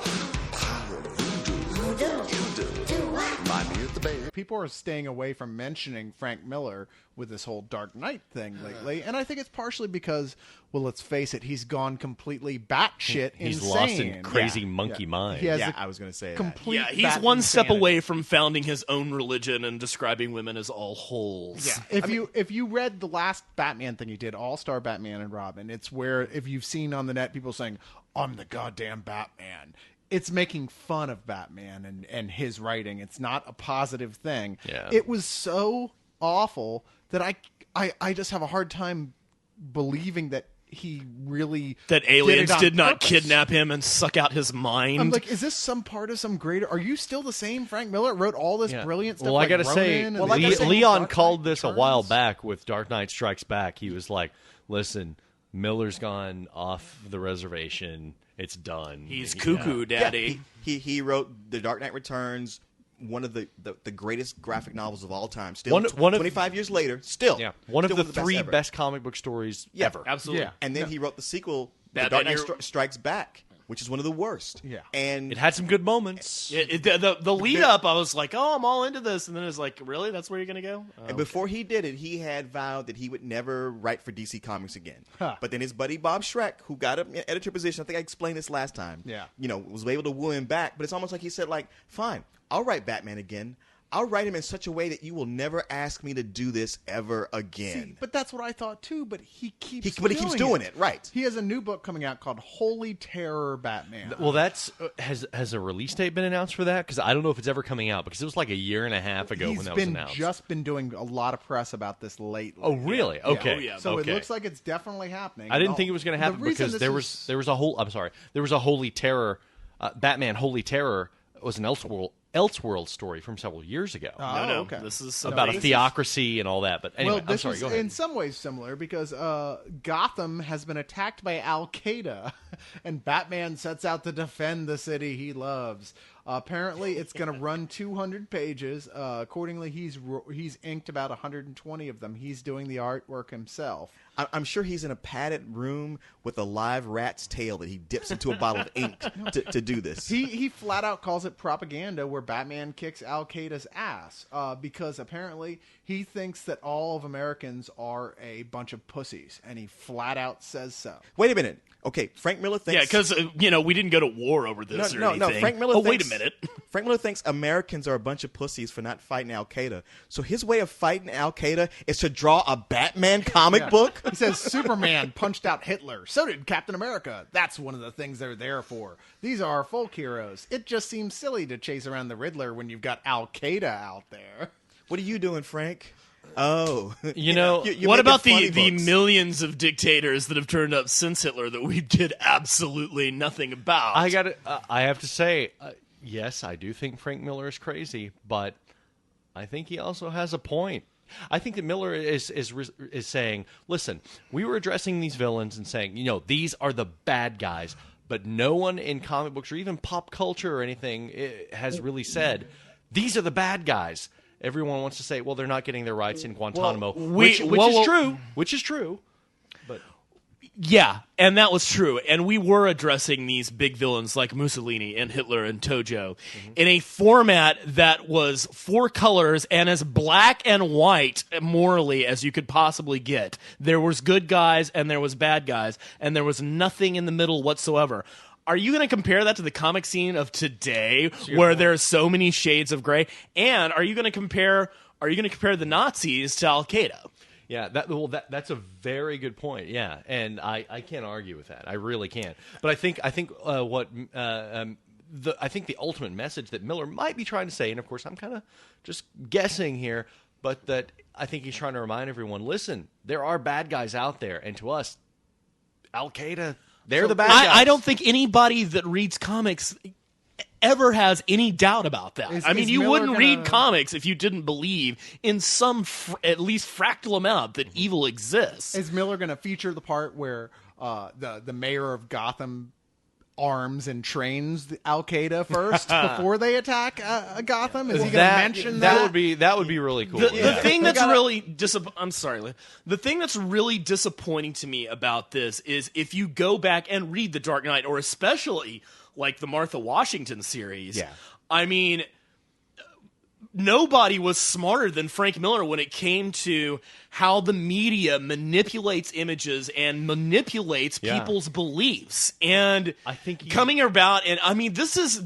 G: Power of voodoo. You do. Remind me of the babe.
A: people are staying away from mentioning Frank Miller with this whole Dark Knight thing lately, and I think it's partially because, well, let's face it, he's gone completely batshit
D: He's
A: insane.
D: lost in crazy
C: Yeah.
D: monkey mind.
A: He has
C: Yeah,
A: a
C: I was going to say that.
A: complete.
B: Yeah, he's
A: bat
B: one step
A: insanity.
B: away from founding his own religion and describing women as all holes.
A: Yeah, if you read the last Batman thing he did, All Star Batman and Robin, it's where if you've seen on the net people saying, "I'm the goddamn Batman." It's making fun of Batman and his writing. It's not a positive thing.
D: Yeah.
A: It was so awful that I just have a hard time believing that he really
B: That
A: did it
B: aliens
A: on
B: did not
A: purpose.
B: kidnap him and suck out his mind.
A: I'm like, is this some part of some greater? Are you still the same Frank Miller? Wrote all this
D: Yeah.
A: brilliant stuff.
D: Well, I
A: like
D: gotta say,
A: Ronin and the
D: Leon
A: Dark
D: called
A: Knight
D: this a while
A: Returns?
D: back with Dark Knight Strikes Back. He was like, "Listen, Miller's gone off the reservation. It's done.
B: he's
D: Yeah.
B: cuckoo, daddy.
C: He wrote The Dark Knight Returns, one of the greatest graphic novels of all time. Still,
D: One of-
C: 25 years later, still.
D: Yeah, one of
C: still
D: the three
C: ever.
D: best comic book stories
C: Yeah.
D: ever.
B: Absolutely.
A: Yeah.
C: And then he wrote the sequel, The
B: Batman
C: Dark Knight
B: Hero-
C: Strikes Back, which is one of the worst.
A: Yeah.
C: And
D: It had some good moments.
B: The lead up, I was like, oh, I'm all into this. And then it's like, really? That's where you're going to go?
C: And before he did it, he had vowed that he would never write for DC Comics again.
A: Huh.
C: But then his buddy Bob Schreck, who got an editor position, I think I explained this last time.
A: Yeah.
C: Was able to woo him back. But it's almost like he said, like, fine, I'll write Batman again. I'll write him in such a way that you will never ask me to do this ever again.
A: See, but that's what I thought too. But he keeps
C: But he keeps doing it, right?
A: He has a new book coming out called Holy Terror Batman.
D: Well, that's has a release date been announced for that? Because I don't know if it's ever coming out because it was like a year and a half ago
A: He's
D: when that was
A: been
D: announced.
A: just been doing a lot of press about this lately.
D: Oh, really? Okay.
B: Oh, yeah.
A: So
D: okay.
A: it looks like it's definitely happening.
D: I didn't think it was going to happen
A: The reason
D: because
A: this
D: there
A: is-
D: was a whole. I'm sorry. There was a Holy Terror, Batman Holy Terror was an Elseworld story from several years ago
A: Oh,
B: no,
A: okay.
B: this is
D: about a
A: this is-
D: theocracy and all that. But anyway,
A: well,
D: I'm
A: this
D: sorry.
A: is
D: Go ahead.
A: in some ways similar because Gotham has been attacked by Al Qaeda, and Batman sets out to defend the city he loves. Apparently, it's going to run 200 pages. Accordingly, he's inked about 120 of them. He's doing the artwork himself.
C: I'm sure he's in a padded room with a live rat's tail that he dips into a bottle of ink to do this.
A: He flat out calls it propaganda where Batman kicks Al Qaeda's ass because apparently he thinks that all of Americans are a bunch of pussies, and he flat out says so.
C: Wait a minute. Okay, Frank Miller thinks...
B: Yeah, because, we didn't go to war over this or anything.
C: Frank Miller
B: oh,
C: thinks,
B: wait a minute.
C: Frank Miller thinks Americans are a bunch of pussies for not fighting Al Qaeda. So his way of fighting Al Qaeda is to draw a Batman comic book.
A: He says Superman punched out Hitler. So did Captain America. That's one of the things they're there for. These are our folk heroes. It just seems silly to chase around the Riddler when you've got Al Qaeda out there.
C: What are you doing, Frank? Oh,
D: You know,
C: you're
B: What
C: making
B: about
C: funny
B: the
C: books.
B: millions of dictators that have turned up since Hitler that we did absolutely nothing about?
D: I have to say, yes, I do think Frank Miller is crazy, but I think he also has a point. I think that Miller is saying, listen, we were addressing these villains and saying, these are the bad guys, but no one in comic books or even pop culture or anything has really said these are the bad guys. Everyone wants to say, well, they're not getting their rights in Guantanamo, which is true. But
B: Yeah, and that was true. And we were addressing these big villains like Mussolini and Hitler and Tojo in a format that was 4 colors and as black and white morally as you could possibly get. There was good guys and there was bad guys, and there was nothing in the middle whatsoever. Are you going to compare that to the comic scene of today, where there are so many shades of gray? And are you going to compare the Nazis to Al Qaeda?
D: yeah, that's a very good point. Yeah, and I can't argue with that. I really can't. But I think what I think the ultimate message that Miller might be trying to say, and of course I'm kind of just guessing here, but that I think he's trying to remind everyone, listen, there are bad guys out there, and to us, Al-Qaeda, they're the bad guys.
B: I don't think anybody that reads comics ever has any doubt about that.
A: Is
B: you
A: Miller
B: wouldn't
A: gonna-
B: read comics if you didn't believe in some at least fractal amount that evil exists.
A: Is Miller going to feature the part where the mayor of Gotham arms and trains the Al-Qaeda first before they attack Gotham? Is he going to mention that?
D: That would be really cool.
B: The thing that's really I'm sorry, Lou. The thing that's really disappointing to me about this is if you go back and read The Dark Knight, or especially like the Martha Washington series.
C: Yeah.
B: I mean, nobody was smarter than Frank Miller when it came to how the media manipulates images and manipulates people's beliefs. And
D: I think
B: coming about, and I mean, this is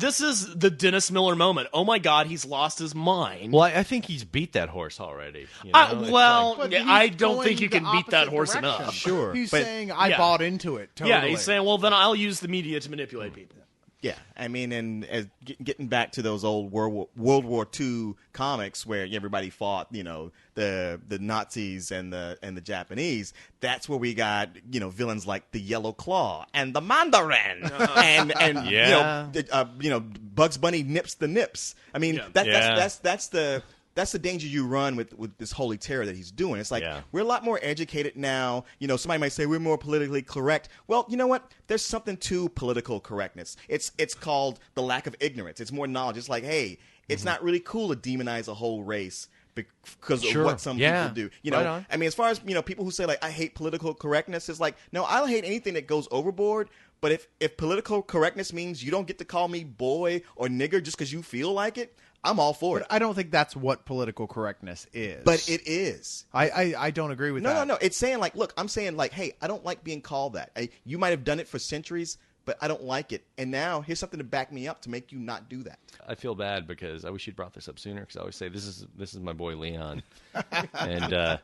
B: the Dennis Miller moment. Oh my God, he's lost his mind.
D: Well, I think he's beat that horse already. You know? It's
A: But he's
B: I don't
A: going
B: think you
A: the
B: can beat that
A: opposite
B: horse
A: direction.
B: enough.
C: Sure,
A: He's
C: but-
A: saying, I
B: Yeah.
A: bought into it. Totally.
B: Yeah, he's saying, well, then I'll use the media to manipulate people.
C: Yeah, I mean, and as getting back to those old World War II comics where everybody fought, the Nazis and the Japanese. That's where we got villains like the Yellow Claw and the Mandarin, and Bugs Bunny nips the nips. I mean, that's the danger you run with this holy terror that he's doing. It's like we're a lot more educated now. Somebody might say we're more politically correct. Well, you know what? There's something to political correctness. It's called the lack of ignorance. It's more knowledge. It's like, hey, it's not really cool to demonize a whole race because of what some people do.
D: Right on.
C: I mean, as far as people who say like I hate political correctness, it's like no, I don't hate anything that goes overboard. But if political correctness means you don't get to call me boy or nigger just because you feel like it, I'm all for it.
A: But I don't think that's what political correctness is.
C: But it is.
A: I don't agree with that.
C: No. It's saying like, look, I'm saying like, hey, I don't like being called that. You might have done it for centuries, but I don't like it. And now here's something to back me up to make you not do that.
D: I feel bad because I wish you'd brought this up sooner. Because I always say this is my boy Leon, and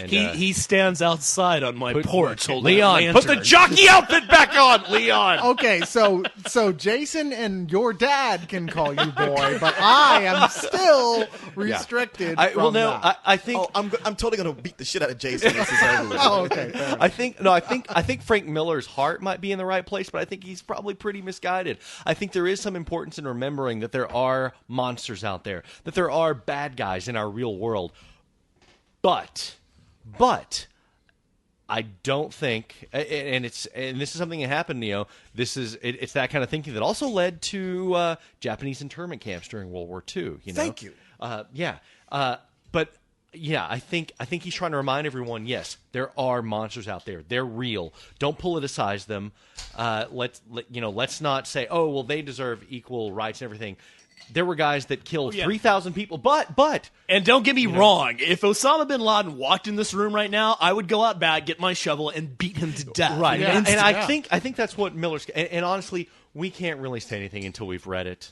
B: He stands outside on my porch holding
D: Leon,
B: a
D: put the
B: lantern.
D: jockey outfit back on, Leon.
A: Okay, so Jason and your dad can call you boy, but I am still restricted from that.
D: I think
C: Oh, I'm totally gonna beat the shit out of Jason. This is over with.
A: Oh, okay. Fair enough.
D: I think Frank Miller's heart might be in the right place, but I think he's probably pretty misguided. I think there is some importance in remembering that there are monsters out there, that there are bad guys in our real world. But I don't think, and this is something that happened, Neo. It's that kind of thinking that also led to Japanese internment camps during World War II.
C: Thank you.
D: But yeah, I think he's trying to remind everyone. Yes, there are monsters out there. They're real. Don't politicize them. Let's not say, oh well, they deserve equal rights and everything. There were guys that killed 3,000 people, but
B: And don't get me wrong, if Osama bin Laden walked in this room right now, I would go out back, get my shovel, and beat him to death.
D: right.
A: Yeah.
D: And I think that's what Miller's. And honestly, we can't really say anything until we've read it.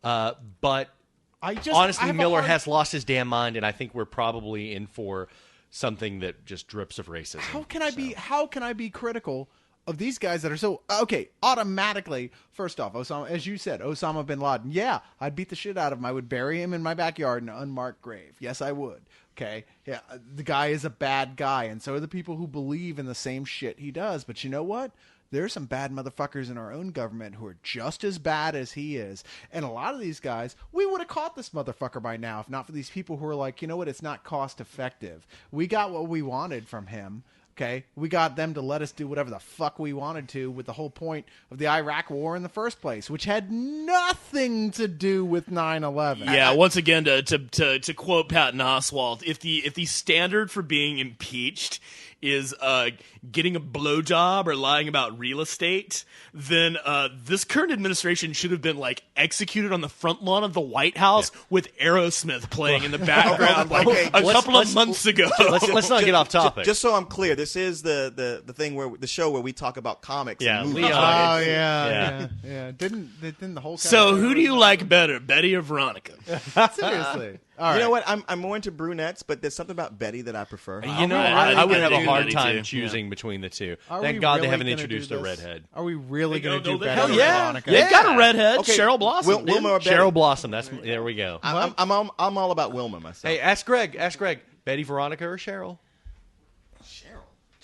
D: But
A: I
D: honestly,
A: have a
D: Miller
A: hard-
D: has lost his damn mind, and I think we're probably in for something that just drips of racism.
A: How can I be critical of these guys that are so okay? Automatically, first off, Osama, as you said, Osama bin Laden. Yeah, I'd beat the shit out of him. I would bury him in my backyard in an unmarked grave. Yes, I would. Okay, yeah, the guy is a bad guy, and so are the people who believe in the same shit he does. But you know what? There are some bad motherfuckers in our own government who are just as bad as he is. And a lot of these guys, we would have caught this motherfucker by now if not for these people who are like, you know what, it's not cost effective. We got what we wanted from him. Okay, we got them to let us do whatever the fuck we wanted to with the whole point of the Iraq War in the first place, which had nothing to do with 9/11.
B: Yeah, once again, to quote Patton Oswalt, if the standard for being impeached is getting a blowjob or lying about real estate, then this current administration should have been like executed on the front lawn of the White House with Aerosmith playing in the background a couple of months ago.
D: Let's not get off topic.
C: Just so I'm clear, this is the thing where the show where we talk about comics
D: Yeah,
C: and movies.
D: Leon.
A: Oh
D: Yeah.
A: yeah. Didn't the whole
B: So who do you like better, Betty or Veronica?
A: seriously? All
C: You know
A: right.
C: what? I'm more into brunettes, but there's something about Betty that I prefer.
D: You know,
B: I
D: I would
B: think
D: have
B: I
D: a
B: do
D: hard
B: Betty,
D: time
B: too.
D: choosing between the two.
A: Are
D: Thank
A: we
D: God they
A: really
D: haven't
A: gonna
D: introduced
A: do
D: a
A: this?
D: redhead.
A: Are we really going to do
B: Hell
A: better?
B: yeah.
A: Veronica?
B: They've got a redhead.
C: Okay,
B: Cheryl Blossom.
C: Wilma or Betty?
D: Cheryl Blossom. There we go.
C: I'm all about Wilma myself.
D: Hey, ask Greg. Ask Greg. Betty, Veronica, or Cheryl?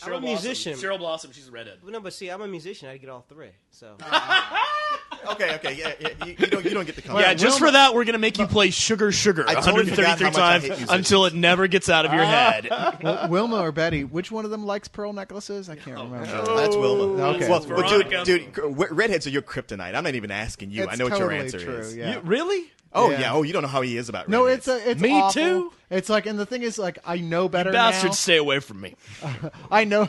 F: I'm a musician.
B: Cheryl Blossom. She's a redhead.
F: Well, no, but see, I'm a musician. I get all three. So
C: Okay, yeah. You don't get the
B: Yeah,
C: comment.
B: just for that, we're gonna make you play "Sugar, Sugar"
C: I totally forgot
B: 133
C: how much I
B: times
C: hate musicians.
B: until it never gets out of your head.
A: Wilma or Betty? Which one of them likes pearl necklaces? I can't remember.
C: That's Wilma.
A: Okay.
C: Well,
A: That's
C: but
B: Veronica.
C: dude, redheads are your kryptonite. I'm not even asking you.
A: It's
C: I know what
A: totally
C: your answer
A: true,
C: is.
A: Yeah.
B: Really?
C: Oh
A: Yeah.
C: yeah. Oh, you don't know how he is about
A: No,
C: redheads.
A: it's
B: Me
A: awful.
B: too.
A: It's like, and the thing is, like, I know better
B: Bastards,
A: now.
B: stay away from me.
A: I know.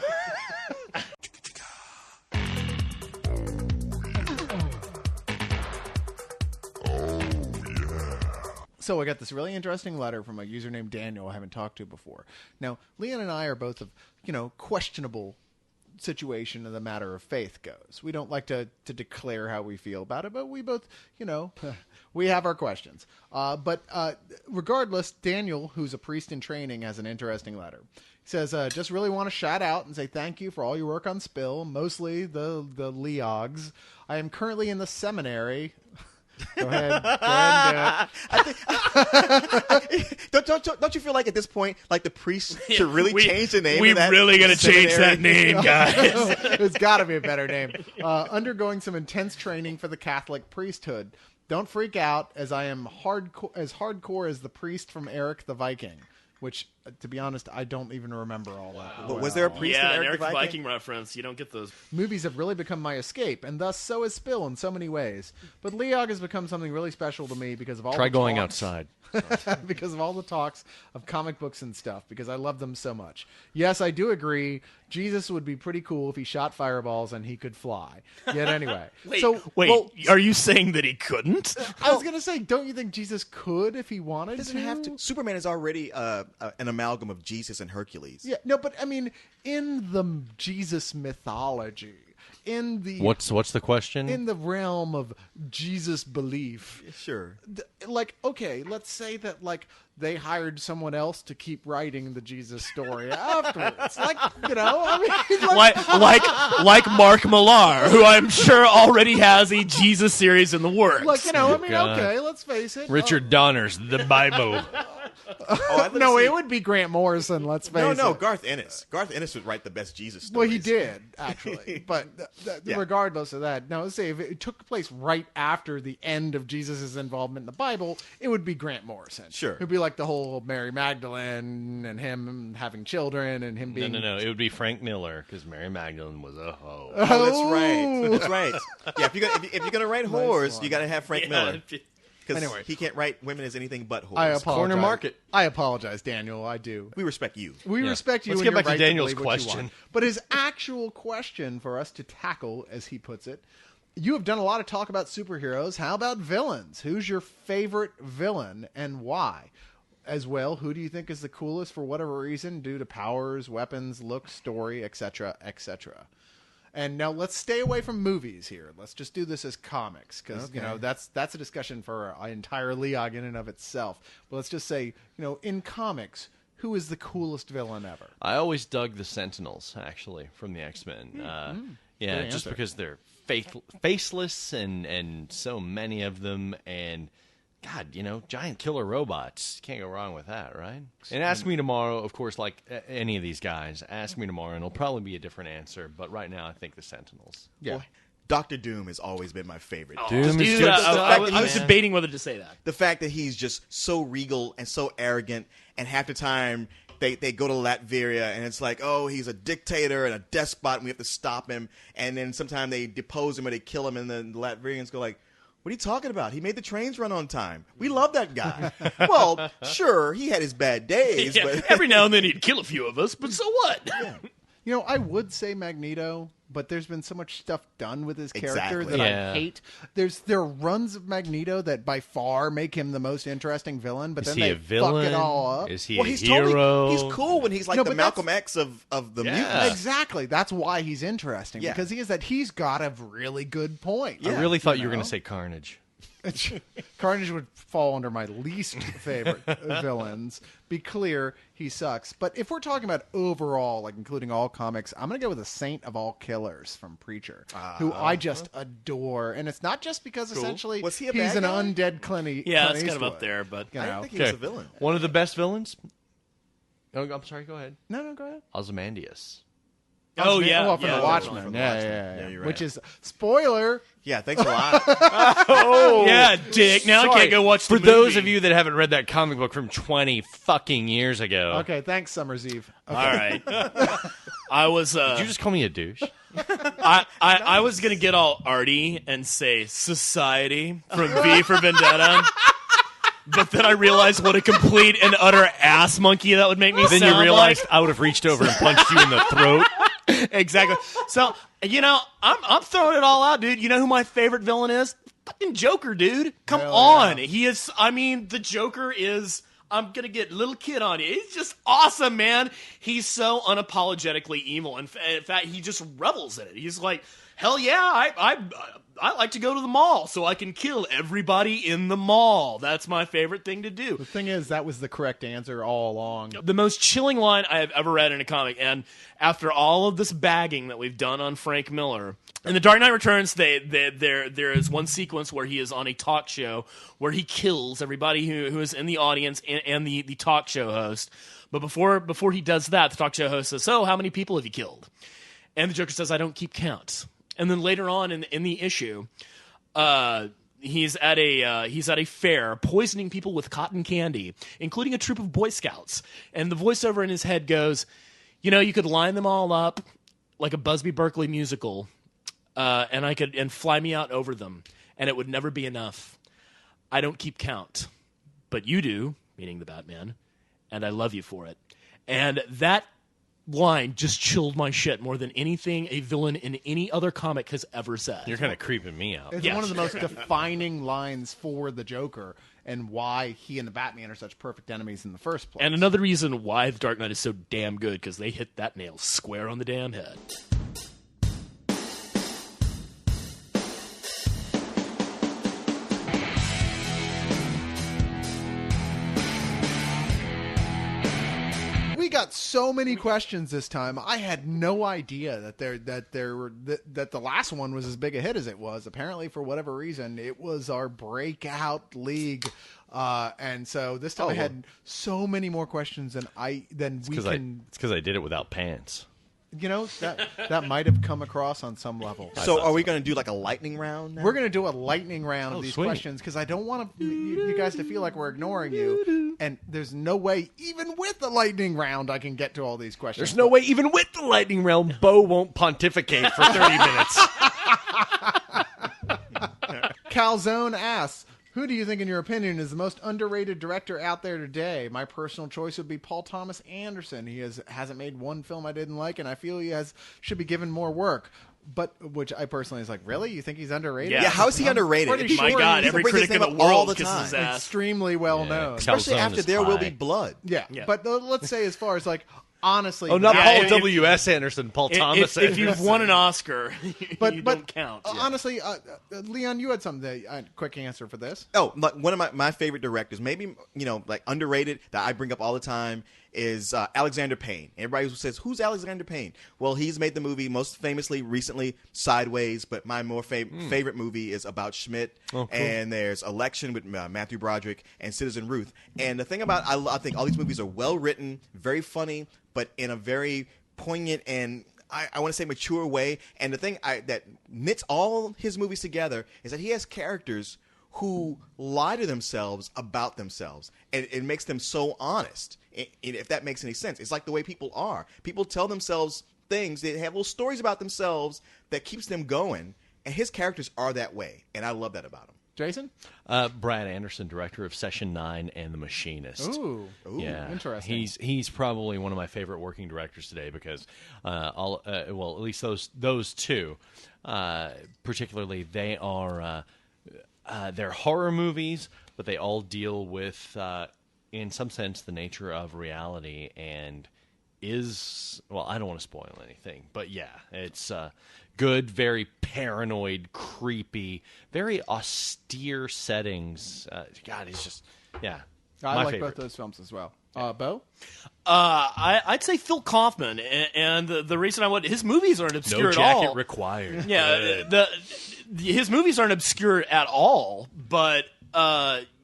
A: So I got this really interesting letter from a user named Daniel I haven't talked to before. Now, Leon and I are both of, questionable situation in the matter of faith goes. We don't like to declare how we feel about it, but we both, we have our questions. But regardless, Daniel, who's a priest in training, has an interesting letter. He says, just really want to shout out and say thank you for all your work on Spill, mostly the Leogs. I am currently in the seminary. Go ahead.
C: Don't you feel like at this point, like the priest should really change the name?
B: We
C: of that
B: really gotta change
C: seminary?
B: that name, guys.
A: It's got to be a better name. Undergoing some intense training for the Catholic priesthood. Don't freak out, as I am hardcore as the priest from Eric the Viking, which, to be honest, I don't even remember all that.
C: But was there a
A: well.
C: priest
B: Yeah,
C: in
B: an
C: Eric
B: Eric
C: the Viking?
B: reference. You don't get those.
A: Movies have really become my escape, and thus so is Spill in so many ways. But Leog has become something really special to me because of all
D: Try
A: the
D: going
A: talks-
D: outside.
A: because of all the talks of comic books and stuff, because I love them so much. Yes, I do agree. Jesus would be pretty cool if he shot fireballs and he could fly. Yet anyway.
B: Wait,
A: well,
B: are you saying that he couldn't?
A: I was going to say, don't you think Jesus could if he wanted
C: He doesn't
A: to?
C: have to. Superman is already an amalgam of Jesus and Hercules.
A: Yeah, no, but I mean, in the Jesus mythology, in the
D: What's the question?
A: in the realm of Jesus belief,
C: Sure.
A: like, okay, let's say that, like, they hired someone else to keep writing the Jesus story afterwards. Like, I mean,
B: like Mark Millar, who I'm sure already has a Jesus series in the works.
D: God.
A: okay, let's face it.
D: Richard Donner's The Bible.
A: No, it would be Grant Morrison, let's face
C: No,
A: it.
C: Garth Ennis. Garth Ennis would write the best Jesus
A: Well,
C: stories.
A: he did, actually. But
C: Yeah.
A: regardless of that, no, let's say if it took place right after the end of Jesus' involvement in the Bible, it would be Grant Morrison.
C: Sure.
A: It would be like the whole Mary Magdalene and him having children and him being...
D: No. It would be Frank Miller because Mary Magdalene was a hoe.
C: Oh, that's right. That's right. Yeah, if you're gonna write whores,
A: one.
C: you got to have Frank Miller because
A: Anyway.
C: he can't write women as anything but whores.
A: I apologize.
D: Corner market.
A: I apologize, Daniel. I do.
C: We respect you.
A: We
D: Yeah.
A: respect you.
D: Let's
A: and
D: get
A: your
D: back to
A: right
D: Daniel's
A: believe what you
D: question.
A: want. But his actual question for us to tackle, as he puts it, you have done a lot of talk about superheroes. How about villains? Who's your favorite villain and why? As well, who do you think is the coolest for whatever reason, due to powers, weapons, looks, story, etc., etc.? And now let's stay away from movies here. Let's just do this as comics because that's a discussion for an entire Leog in and of itself. But let's just say, in comics, who is the coolest villain ever?
D: I always dug the Sentinels, actually, from the X-Men. Yeah,
A: Good
D: just
A: answer.
D: because they're faceless and so many of them, and God, giant killer robots. Can't go wrong with that, right? And ask me tomorrow, of course, like any of these guys. Ask me tomorrow, and it'll probably be a different answer. But right now, I think the Sentinels.
A: Yeah.
C: Doctor Doom has always been my favorite.
D: Doom is
B: Dude,
D: good
B: I
D: stuff,
B: was
D: man.
B: debating whether to say that.
C: The fact that he's just so regal and so arrogant, and half the time they go to Latveria and it's like, oh, he's a dictator and a despot, and we have to stop him. And then sometimes they depose him or they kill him, and then the Latvians go like, what are you talking about? He made the trains run on time. We love that guy. Well, sure, he had his bad days,
B: Yeah,
C: but
B: every now and then he'd kill a few of us, but so what?
A: I would say Magneto, but there's been so much stuff done with his character
C: Exactly.
A: that
D: Yeah.
A: I hate. There are runs of Magneto that by far make him the most interesting villain, but
D: Is
A: then
D: he
A: they
D: a villain?
A: fuck it all up.
D: Is he
C: well,
D: a
C: he's
D: hero?
C: he's cool when he's like
A: No,
C: the
A: but that's-
C: Malcolm X of the
D: Yeah.
C: mutants.
A: Exactly. That's why he's interesting
C: Yeah.
A: because he's got a really good point.
D: I really thought you were going to say Carnage.
A: Carnage would fall under my least favorite villains. Be clear, he sucks. But if we're talking about overall, like including all comics, I'm going to go with the Saint of All Killers from Preacher, who I just adore. And it's not just because essentially
C: Was he a
A: he's
C: bad
A: an
C: guy?
A: undead Clint
B: Yeah,
A: Clint
B: it's kind of
A: Eastwood.
B: up there, but
A: You
C: I
A: know.
C: didn't think he was a villain.
D: One of the best villains. Oh, I'm sorry. Go ahead.
A: No, go ahead.
D: Ozymandias.
B: oh yeah,
A: Well, from
B: yeah,
A: the Watchmen.
C: from the
A: Yeah,
C: Watchmen.
A: yeah,
C: Yeah, you're right.
A: Which is, spoiler,
C: Yeah, thanks a lot.
B: yeah, dick. Now I
D: Sorry.
B: can't go watch the
D: For those
B: movie.
D: of you that haven't read that comic book from 20 fucking years ago.
A: okay, thanks, Summer's Eve. Okay.
B: All right. I was.
D: Did you just call me a douche?
B: I was gonna get all arty and say Society from V for Vendetta, but then I realized what a complete and utter ass monkey that would make me
D: Then
B: sound
D: you realized
B: like.
D: I would have reached over and punched you in the throat.
B: Exactly. So I'm throwing it all out, dude. You know who my favorite villain is? Fucking Joker, dude. Come
A: Hell
B: on.
A: yeah.
B: He is. I mean, the Joker is. I'm gonna get little kid on you. He's just awesome, man. He's so unapologetically evil. In fact, he just revels in it. He's like, hell yeah, I like to go to the mall so I can kill everybody in the mall. That's my favorite thing to do.
A: The thing is, that was the correct answer all along.
B: The most chilling line I have ever read in a comic, and after all of this bagging that we've done on Frank Miller, in The Dark Knight Returns, there is one sequence where he is on a talk show where he kills everybody who is in the audience and the talk show host. But before he does that, the talk show host says, "So, how many people have you killed?" And the Joker says, "I don't keep count." And then later on in the issue, he's at a fair poisoning people with cotton candy, including a troop of Boy Scouts. And the voiceover in his head goes, you could line them all up like a Busby Berkeley musical, and fly me out over them, and it would never be enough. I don't keep count, but you do, meaning the Batman, and I love you for it. And that line just chilled my shit more than anything a villain in any other comic has ever said.
D: You're kind of creeping me out.
A: It's
B: Yes.
A: one of the most defining lines for the Joker and why he and the Batman are such perfect enemies in the first place.
B: And another reason why The Dark Knight is so damn good, because they hit that nail square on the damn head.
A: We got so many questions this time. I had no idea that the last one was as big a hit as it was. Apparently, for whatever reason, it was our breakout league. And so this time I had so many more questions than we can.
D: It's because I did it without pants.
A: That might have come across on some level.
C: So are we going to do like a lightning round now?
A: We're going to do a lightning round of these
D: sweet.
A: questions because I don't want you guys to feel like we're ignoring you. And there's no way, even with the lightning round, I can get to all these questions.
D: There's no way, even with the lightning realm, Bo won't pontificate for 30 minutes.
A: Calzone asks, who do you think, in your opinion, is the most underrated director out there today? My personal choice would be Paul Thomas Anderson. He hasn't made one film I didn't like, and I feel he should be given more work. But which I personally is like, really? You think he's underrated?
B: Yeah.
C: Yeah, how is he underrated?
A: pretty
C: People-
B: My
A: sure
B: God,
A: he's
B: every
C: bring his
B: critic in
C: name
B: the
C: up all
B: world
C: the
B: kisses
C: time.
B: his ass.
A: Extremely well known.
C: Especially
D: Calzone
C: after
D: is
C: There Will Be
D: high.
C: blood.
A: Yeah.
B: Yeah.
A: But let's say as far as like, honestly.
D: Oh, not
B: Yeah,
D: Paul
B: if-
D: W.S. Anderson, Paul Thomas
B: If you've
D: Anderson.
B: won an Oscar,
A: But
B: you don't count.
A: Honestly, Leon, you had something. Quick answer for this.
C: Oh, like one of my favorite directors, maybe like underrated that I bring up all the time is Alexander Payne. Everybody says, "Who's Alexander Payne?" Well, he's made the movie most famously recently, Sideways. But my more favorite movie is About Schmidt, and there's Election with Matthew Broderick and Citizen Ruth. And the thing about I think all these movies are well written, very funny, but in a very poignant and I want to say mature way. And the thing that knits all his movies together is that he has characters who lie to themselves about themselves, and it makes them so honest. If that makes any sense, it's like the way people are. People tell themselves things. They have little stories about themselves that keeps them going, and his characters are that way, and I love that about him.
A: Jason?
D: Brad Anderson, director of Session 9 and The Machinist.
A: Ooh,
D: Yeah,
A: interesting.
D: He's probably one of my favorite working directors today because at least those two, particularly, they are they're horror movies, but they all deal with, in some sense, the nature of reality and is, well, I don't want to spoil anything, but yeah, it's good, very paranoid, creepy, very austere settings. God, it's just, yeah.
A: I
D: my
A: like
D: favorite.
A: both those films as well. Bo?
B: I'd say Phil Kaufman, and the reason I would his movies aren't obscure
D: No
B: at
D: jacket
B: all.
D: required.
B: Yeah, his movies aren't obscure at all, but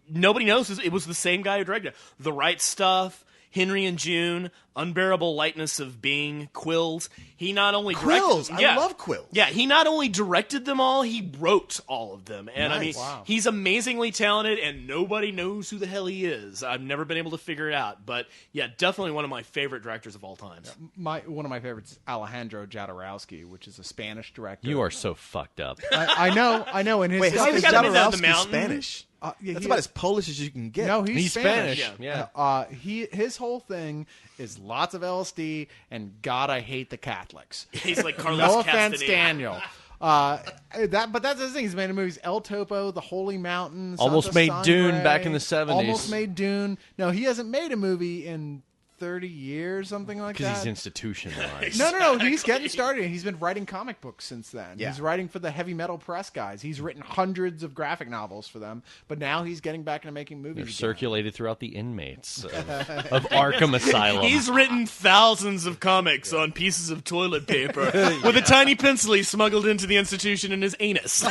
B: nobody knows it was the same guy who directed it. The Right Stuff, Henry and June, Unbearable Lightness of Being, Quills. He not only
C: Quills!
B: directed,
C: I love Quills.
B: Yeah, he not only directed them all, he wrote all of them. And I mean,
C: Nice. Wow.
B: he's amazingly talented, and nobody knows who the hell he is. I've never been able to figure it out, but yeah, definitely one of my favorite directors of all time.
A: One of my favorites is Alejandro Jodorowsky, which is a Spanish director.
D: You are so fucked up.
A: I know. And his
C: Wait, how
B: He's
C: is
B: gotta be the
C: Jodorowsky
B: mountain.
C: Spanish?
A: yeah,
C: That's
A: he-
C: about as Polish as you can get.
A: No, he's
D: Spanish.
A: Spanish.
D: Yeah.
A: His whole thing is lots of LSD and God, I hate the Catholics.
B: He's like Carlos
A: No offense,
B: Castaneda.
A: Daniel. But that's the thing. He's made movies: El Topo, The Holy Mountain,
D: Almost
A: Santa
D: made
A: Sangre,
D: Dune back in the 70s.
A: Almost made Dune. No, he hasn't made a movie in 30 years, something like
D: Because
A: that.
D: he's institutionalized.
A: No. He's getting started. He's been writing comic books since then.
C: Yeah.
A: He's writing for the heavy metal press guys. He's written hundreds of graphic novels for them, but now he's getting back into making movies.
D: They're
A: again.
D: circulated throughout the inmates of Arkham Asylum.
B: He's written thousands of comics on pieces of toilet paper with a tiny pencil he smuggled into the institution in his anus.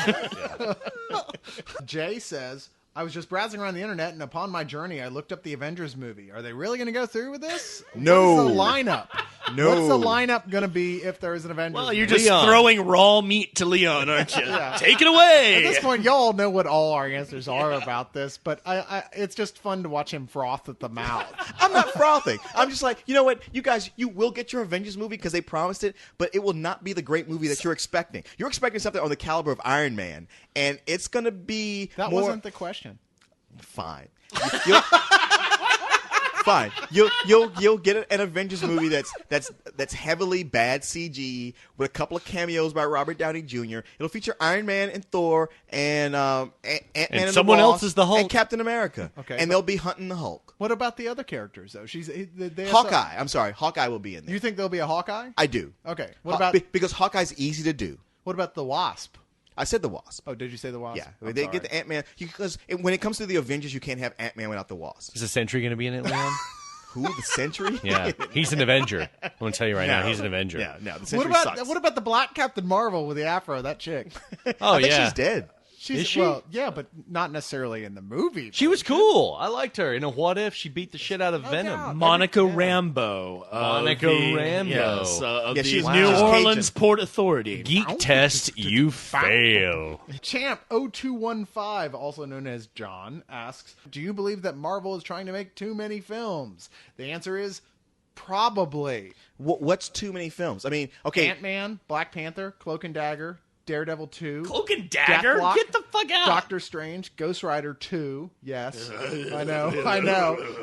A: Jay says, I was just browsing around the internet, and upon my journey, I looked up the Avengers movie. Are they really going to go through with this?
C: No.
A: What's the lineup?
C: No.
A: What's the lineup going to be if there is an Avengers
B: Well,
A: movie?
B: you're just
D: Leon.
B: throwing raw meat to Leon, aren't you? Take it away.
A: At this point, y'all know what all our answers are about this, but it's just fun to watch him froth at the mouth.
C: I'm not frothing. I'm just like, you know what? You guys, you will get your Avengers movie because they promised it, but it will not be the great movie that you're expecting. You're expecting something on the caliber of Iron Man, and it's going to be
A: That
C: more...
A: wasn't the question.
C: Fine. Fine. You'll get an Avengers movie that's heavily bad CG with a couple of cameos by Robert Downey Jr. It'll feature Iron Man and Thor and Ant-Man and the
D: someone else
C: Wasp
D: is the Hulk.
C: and Captain America.
A: Okay,
C: and
A: but-
C: they'll be hunting the Hulk.
A: What about the other characters, though? They
C: Hawkeye. I'm sorry. Hawkeye will be in there.
A: You think there'll be a Hawkeye?
C: I do.
A: Okay. What about
C: because Hawkeye's easy to do.
A: the Wasp?
C: I said the Wasp.
A: Oh, did you say the Wasp?
C: Yeah,
A: I'm
C: they
A: sorry.
C: get the Ant-Man because when it comes to the Avengers, you can't have Ant-Man without the Wasp.
D: Is the Sentry going to be in it, Leon?
C: Who? The Sentry?
D: Yeah, he's an Avenger. I'm going to tell you right now, he's an Avenger.
C: Yeah, no, the
A: What
C: Sentry
A: about
C: sucks.
A: what about the Black Captain Marvel with the afro? That chick.
D: Oh,
C: I think
D: yeah.
C: she's dead.
A: She's
D: Is she?
A: Well, yeah, but not necessarily in the movie.
D: She was cool. I liked her. In a What If, she beat the shit out of Venom.
A: yeah.
B: Monica Rambo.
D: Monica Rambo.
B: Yes, of
C: Yeah,
B: the
C: she's-
B: New
C: she's
B: Orleans
C: Cajun.
B: Port Authority.
D: Geek test, you fail.
A: Champ 0215, also known as John, asks, do you believe that Marvel is trying to make too many films? The answer is probably.
C: What's too many films? I mean, okay,
A: Ant-Man, Black Panther, Cloak and Dagger, Daredevil 2,
B: Cloak and Dagger?
A: Deathlock,
B: Get the fuck out.
A: Doctor Strange, Ghost Rider 2, yes, I know.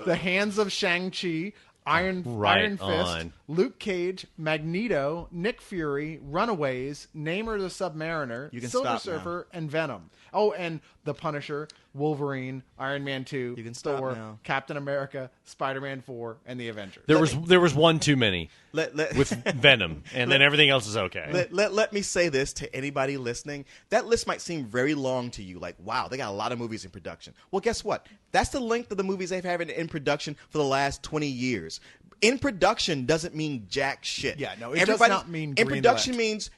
A: The Hands of Shang-Chi, Iron Fist,
D: on.
A: Luke Cage, Magneto, Nick Fury, Runaways, Namor the Submariner,
C: You can
A: Silver
C: stop now.
A: Surfer, and Venom. Oh, and The Punisher, Wolverine, Iron Man 2,
C: You can stop
A: Thor,
C: now.
A: Captain America, Spider-Man 4, and the Avengers.
D: There was one too many
C: let
D: with Venom, and then everything else is okay.
C: let me say this to anybody listening. That list might seem very long to you. Like, wow, they got a lot of movies in production. Well, guess what? That's the length of the movies they've had in production for the last 20 years. In production doesn't mean jack shit.
A: Yeah, no, it does
C: Everybody-
A: not mean
C: in production
A: greenlit.
C: means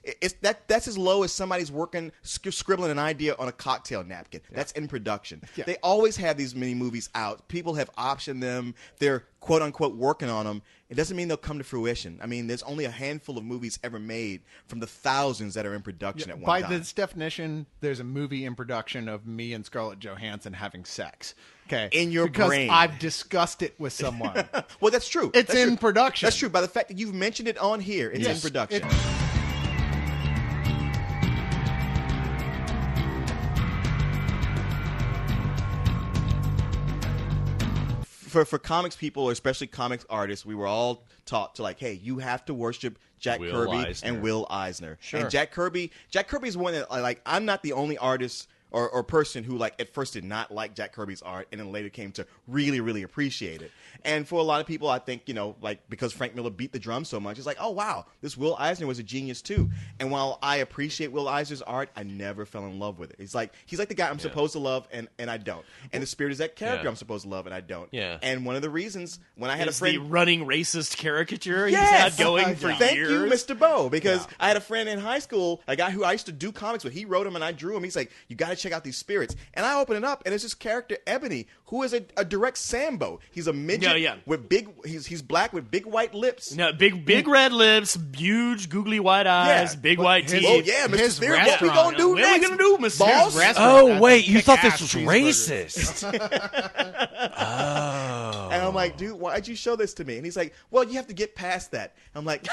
C: that's as low as somebody's working scribbling an idea on a cocktail napkin. That's in production.
A: Yeah.
C: They always have these many movies out. People have optioned them. They're quote unquote working on them. It doesn't mean they'll come to fruition. I mean, there's only a handful of movies ever made from the thousands that are in production at one
A: By
C: time.
A: this definition, there's a movie in production of me and Scarlett Johansson having sex. Okay,
C: In your
A: because
C: brain.
A: I've discussed it with someone.
C: Well, that's true.
A: It's
C: That's
A: in
C: true.
A: production.
C: That's true. By the fact that you've mentioned it on here, it's in
A: Yes,
C: production. For comics people, or especially comics artists, we were all taught to like, hey, you have to worship Jack
D: Will
C: Kirby
D: Eisner.
C: and Will Eisner.
D: Sure.
C: And Jack Kirby is one that like I'm not the only artist or person who like at first did not like Jack Kirby's art and then later came to really, really appreciate it. And for a lot of people, I think, like because Frank Miller beat the drum so much, it's like, oh wow, this Will Eisner was a genius too. And while I appreciate Will Eisner's art, I never fell in love with it. He's like the guy I'm supposed to love and I don't. And the Spirit is that character I'm supposed to love and I don't.
D: Yeah.
C: And one of the reasons when I had a
B: It's
C: friend
B: the running racist caricature he's
C: Yes!
B: had going for
C: Thank
B: years.
C: you, Mr. Bo, because I had a friend in high school, a guy who I used to do comics with. He wrote him and I drew him. He's like, you got to check out these spirits. And I open it up, and it's this character, Ebony, who is a direct Sambo. He's a midget with he's black with big white lips.
B: No, big red lips, huge googly white eyes, big white teeth.
C: Oh, yeah, Mr.
A: his
C: Spirit, what we going to do
B: What are we
C: next?
B: going to do, Mr.
C: Boss?
D: Oh, wait, you thought this
A: Kick-ass
D: was
A: cheeseburgers.
D: racist. Oh.
C: And I'm like, dude, why'd you show this to me? And he's like, well, you have to get past that. I'm like,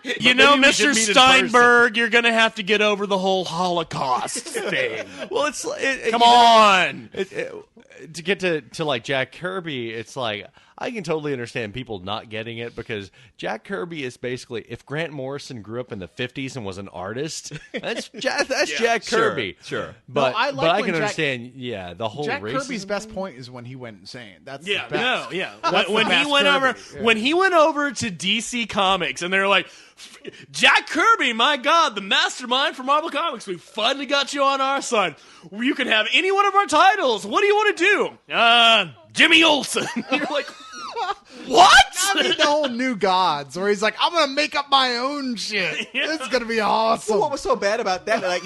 B: You know,
C: maybe we should
B: Mr.
C: meet in
B: Steinberg, you're going to have to get over the whole Holocaust thing.
D: Well, it's
B: Come on.
D: To get to like Jack Kirby, it's like I can totally understand people not getting it because Jack Kirby is basically if Grant Morrison grew up in the 50s and was an artist, that's Jack Kirby.
C: Sure.
D: But
A: No, I like
D: but I
A: when
D: can
A: Jack-
D: understand, the whole
A: Jack
D: racism
A: Kirby's best
D: thing.
A: point is when he went insane. That's
B: Yeah,
A: the best.
B: no, yeah.
A: That's
B: When
A: the
B: he
A: best
B: went over,
A: Kirby. Yeah.
B: when he went over to DC Comics, and they're like, Jack Kirby, my God, the mastermind for Marvel Comics, we finally got you on our side. You can have any one of our titles. What do you want to do? Jimmy Olsen. You're like, what?
A: I need the whole New Gods, where he's like, I'm gonna make up my own shit. It's gonna be awesome.
C: well, what was so bad about that? Like,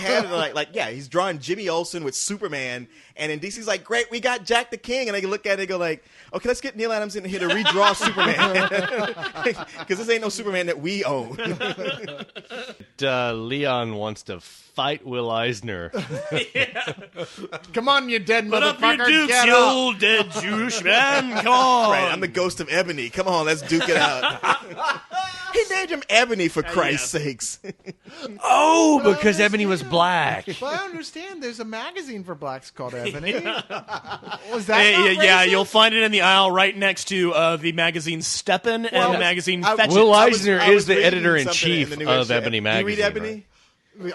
C: he's drawing Jimmy Olsen with Superman, and then DC's like, great, we got Jack the King, and they can look at it and go like, okay, let's get Neil Adams in here to redraw Superman, because this ain't no Superman that we own.
D: Leon wants to fight Will Eisner.
A: Come on, you dead
B: Put up your
A: motherfucker,
B: dukes,
A: get
B: you
A: up.
B: old dead Jewish man. Come on.
C: Right, I'm the ghost of Ebony. Come on, let's duke it out. He named him Ebony for Christ's sakes.
D: Oh, because Ebony was black.
A: Well, I understand. There's a magazine for blacks called Ebony. Was that
B: Yeah,
A: not racist?
B: you'll find it in the aisle right next to the magazine Steppen and the magazine Fetch It.
D: Will
C: I was
D: Eisner is the
C: reading
D: editor-in-chief
C: something in the new
D: of
C: issue.
D: Ebony
C: Do you
D: magazine.
C: read Ebony?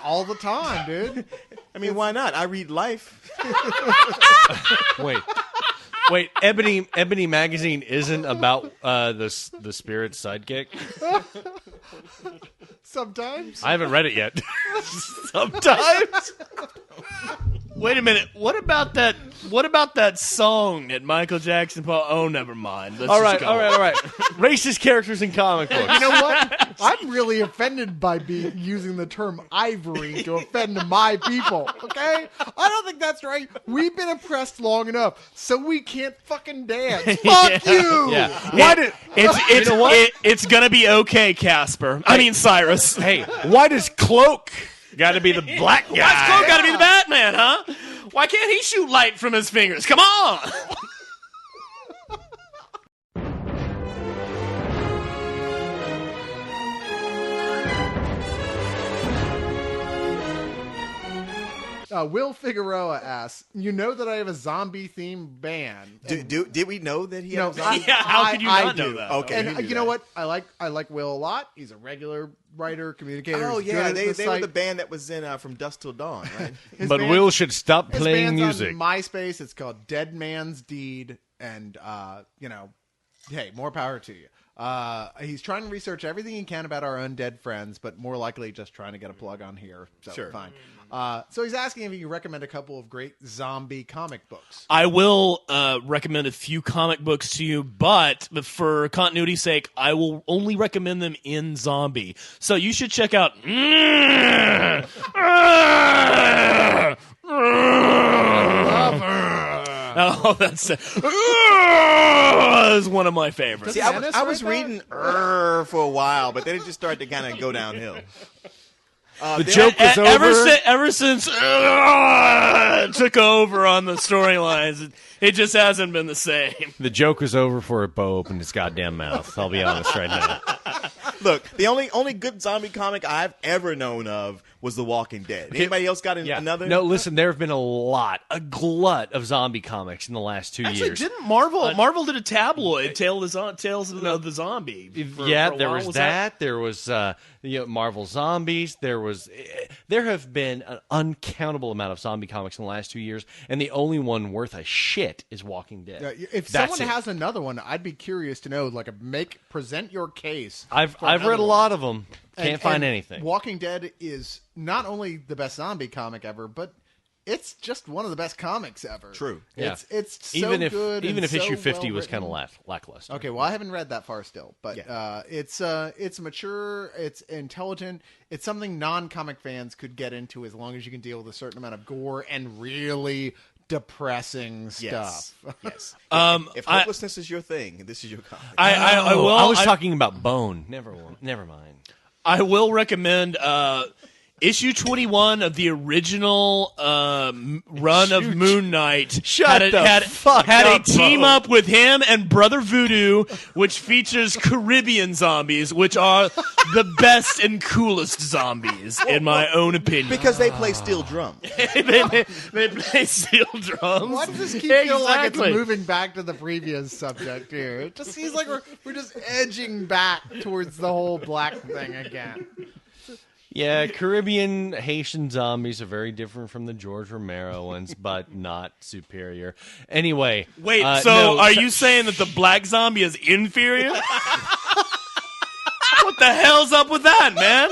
A: All the time, dude.
C: I mean, why not? I read Life.
D: Wait, Ebony magazine isn't about the spirit's sidekick.
A: Sometimes.
D: I haven't read it yet. Sometimes.
B: Wait a minute. What about that song that Michael Jackson? Oh, never mind. Let's
D: All
B: just
D: right.
B: go.
D: Racist characters in comic books.
A: You know what? I'm really offended by using the term ivory to offend my people, okay? I don't think that's right. We've been oppressed long enough, so we can't fucking dance. Fuck you!
D: Yeah.
A: Why did...
B: It's gonna be okay, Casper. I mean Cyrus.
D: Hey, why does Cloak got to be the black guy?
B: Why's Cloak gotta be the Batman, huh? Why can't he shoot light from his fingers? Come on!
A: Will Figueroa asks, you know that I have a zombie-themed band.
C: Did we know that he
A: No,
C: had a zombie?
B: Yeah, how could you
A: I
B: not know
A: do.
B: that?
C: Okay.
A: And
C: who knew
A: you know
C: that?
A: what? I like Will a lot. He's a regular writer, communicator.
C: Oh,
A: He's
C: yeah,
A: good
C: they
A: at the
C: were
A: site.
C: the band that was in From Dusk Till Dawn, right?
A: His
D: But
A: band's-
D: Will should stop
A: his
D: playing
A: band's
D: music.
A: on MySpace. It's called Dead Man's Deed, and hey, more power to you. He's trying to research everything he can about our undead friends, but more likely just trying to get a plug on here. So
C: Sure.
A: fine. So he's asking if you can recommend a couple of great zombie comic books.
B: I will recommend a few comic books to you, but for continuity's sake, I will only recommend them in zombie. So you should check out. Oh, that's one of my favorites.
C: See,
A: Dennis
C: I was
A: right there?
C: reading for a while, but then it just started to kind of go downhill.
D: The joke was over.
B: Ever since took over on the storylines, it just hasn't been the same.
D: The joke was over for a Bo opened his goddamn mouth. I'll be honest right now.
C: Look, the only good zombie comic I've ever known of was The Walking Dead. Anybody else got another?
D: No, listen, there have been a glut of zombie comics in the last 2
B: Actually,
D: years.
B: didn't Marvel did a tabloid, Tales of the Zombie. For a
D: there
B: while.
D: was that. There was Marvel Zombies. There have been an uncountable amount of zombie comics in the last 2 years, and the only one worth a shit is Walking Dead.
A: Yeah, if
D: That's
A: someone
D: it.
A: has another one, I'd be curious to know. Like, present your case.
D: I've
A: for
D: read
A: another
D: a
A: one.
D: lot of them. Can't
A: And
D: find anything.
A: Walking Dead is not only the best zombie comic ever, but it's just one of the best comics ever.
C: True.
D: Yeah.
A: It's so
D: even if
A: good.
D: even
A: and
D: if issue
A: so
D: 50 was
A: well-written.
D: kind of lackluster.
A: Okay, well, I haven't read that far still, but
C: Yeah.
A: it's mature, it's intelligent, it's something non-comic fans could get into as long as you can deal with a certain amount of gore and really depressing
C: Yes.
A: stuff.
C: Yes. If
B: I-
C: hopelessness is your thing, this is your comic.
B: I will.
D: I was talking about Bone. Never mind.
B: I will recommend issue 21 of the original run of Moon Knight.
D: Shut the fuck
B: had
D: up,
B: a team
D: Bo.
B: up with him and Brother Voodoo, which features Caribbean zombies, which are the best and coolest zombies, in my own opinion.
C: Because they play steel drum.
B: they play steel drums.
A: Why does this keep feeling like it's
B: Exactly.
A: moving back to the previous subject here? It just seems like we're just edging back towards the whole black thing again.
D: Yeah, Caribbean Haitian zombies are very different from the George Romero ones, but not superior. Anyway,
B: Wait,
D: no,
B: are you saying that the black zombie is inferior? What the hell's up with that, man?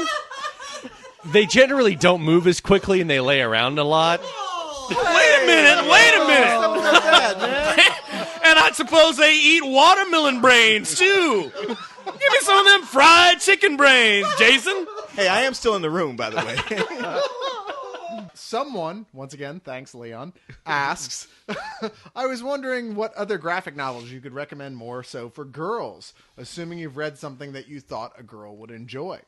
D: they generally don't move as quickly and they lay around a lot?
B: Wait a minute. And I suppose they eat watermelon brains, too. Give me some of them fried chicken brains, Jason.
C: Hey, I am still in the room, by the way.
A: Someone, once again, thanks Leon, asks, I was wondering what other graphic novels you could recommend more so for girls, assuming you've read something that you thought a girl would enjoy.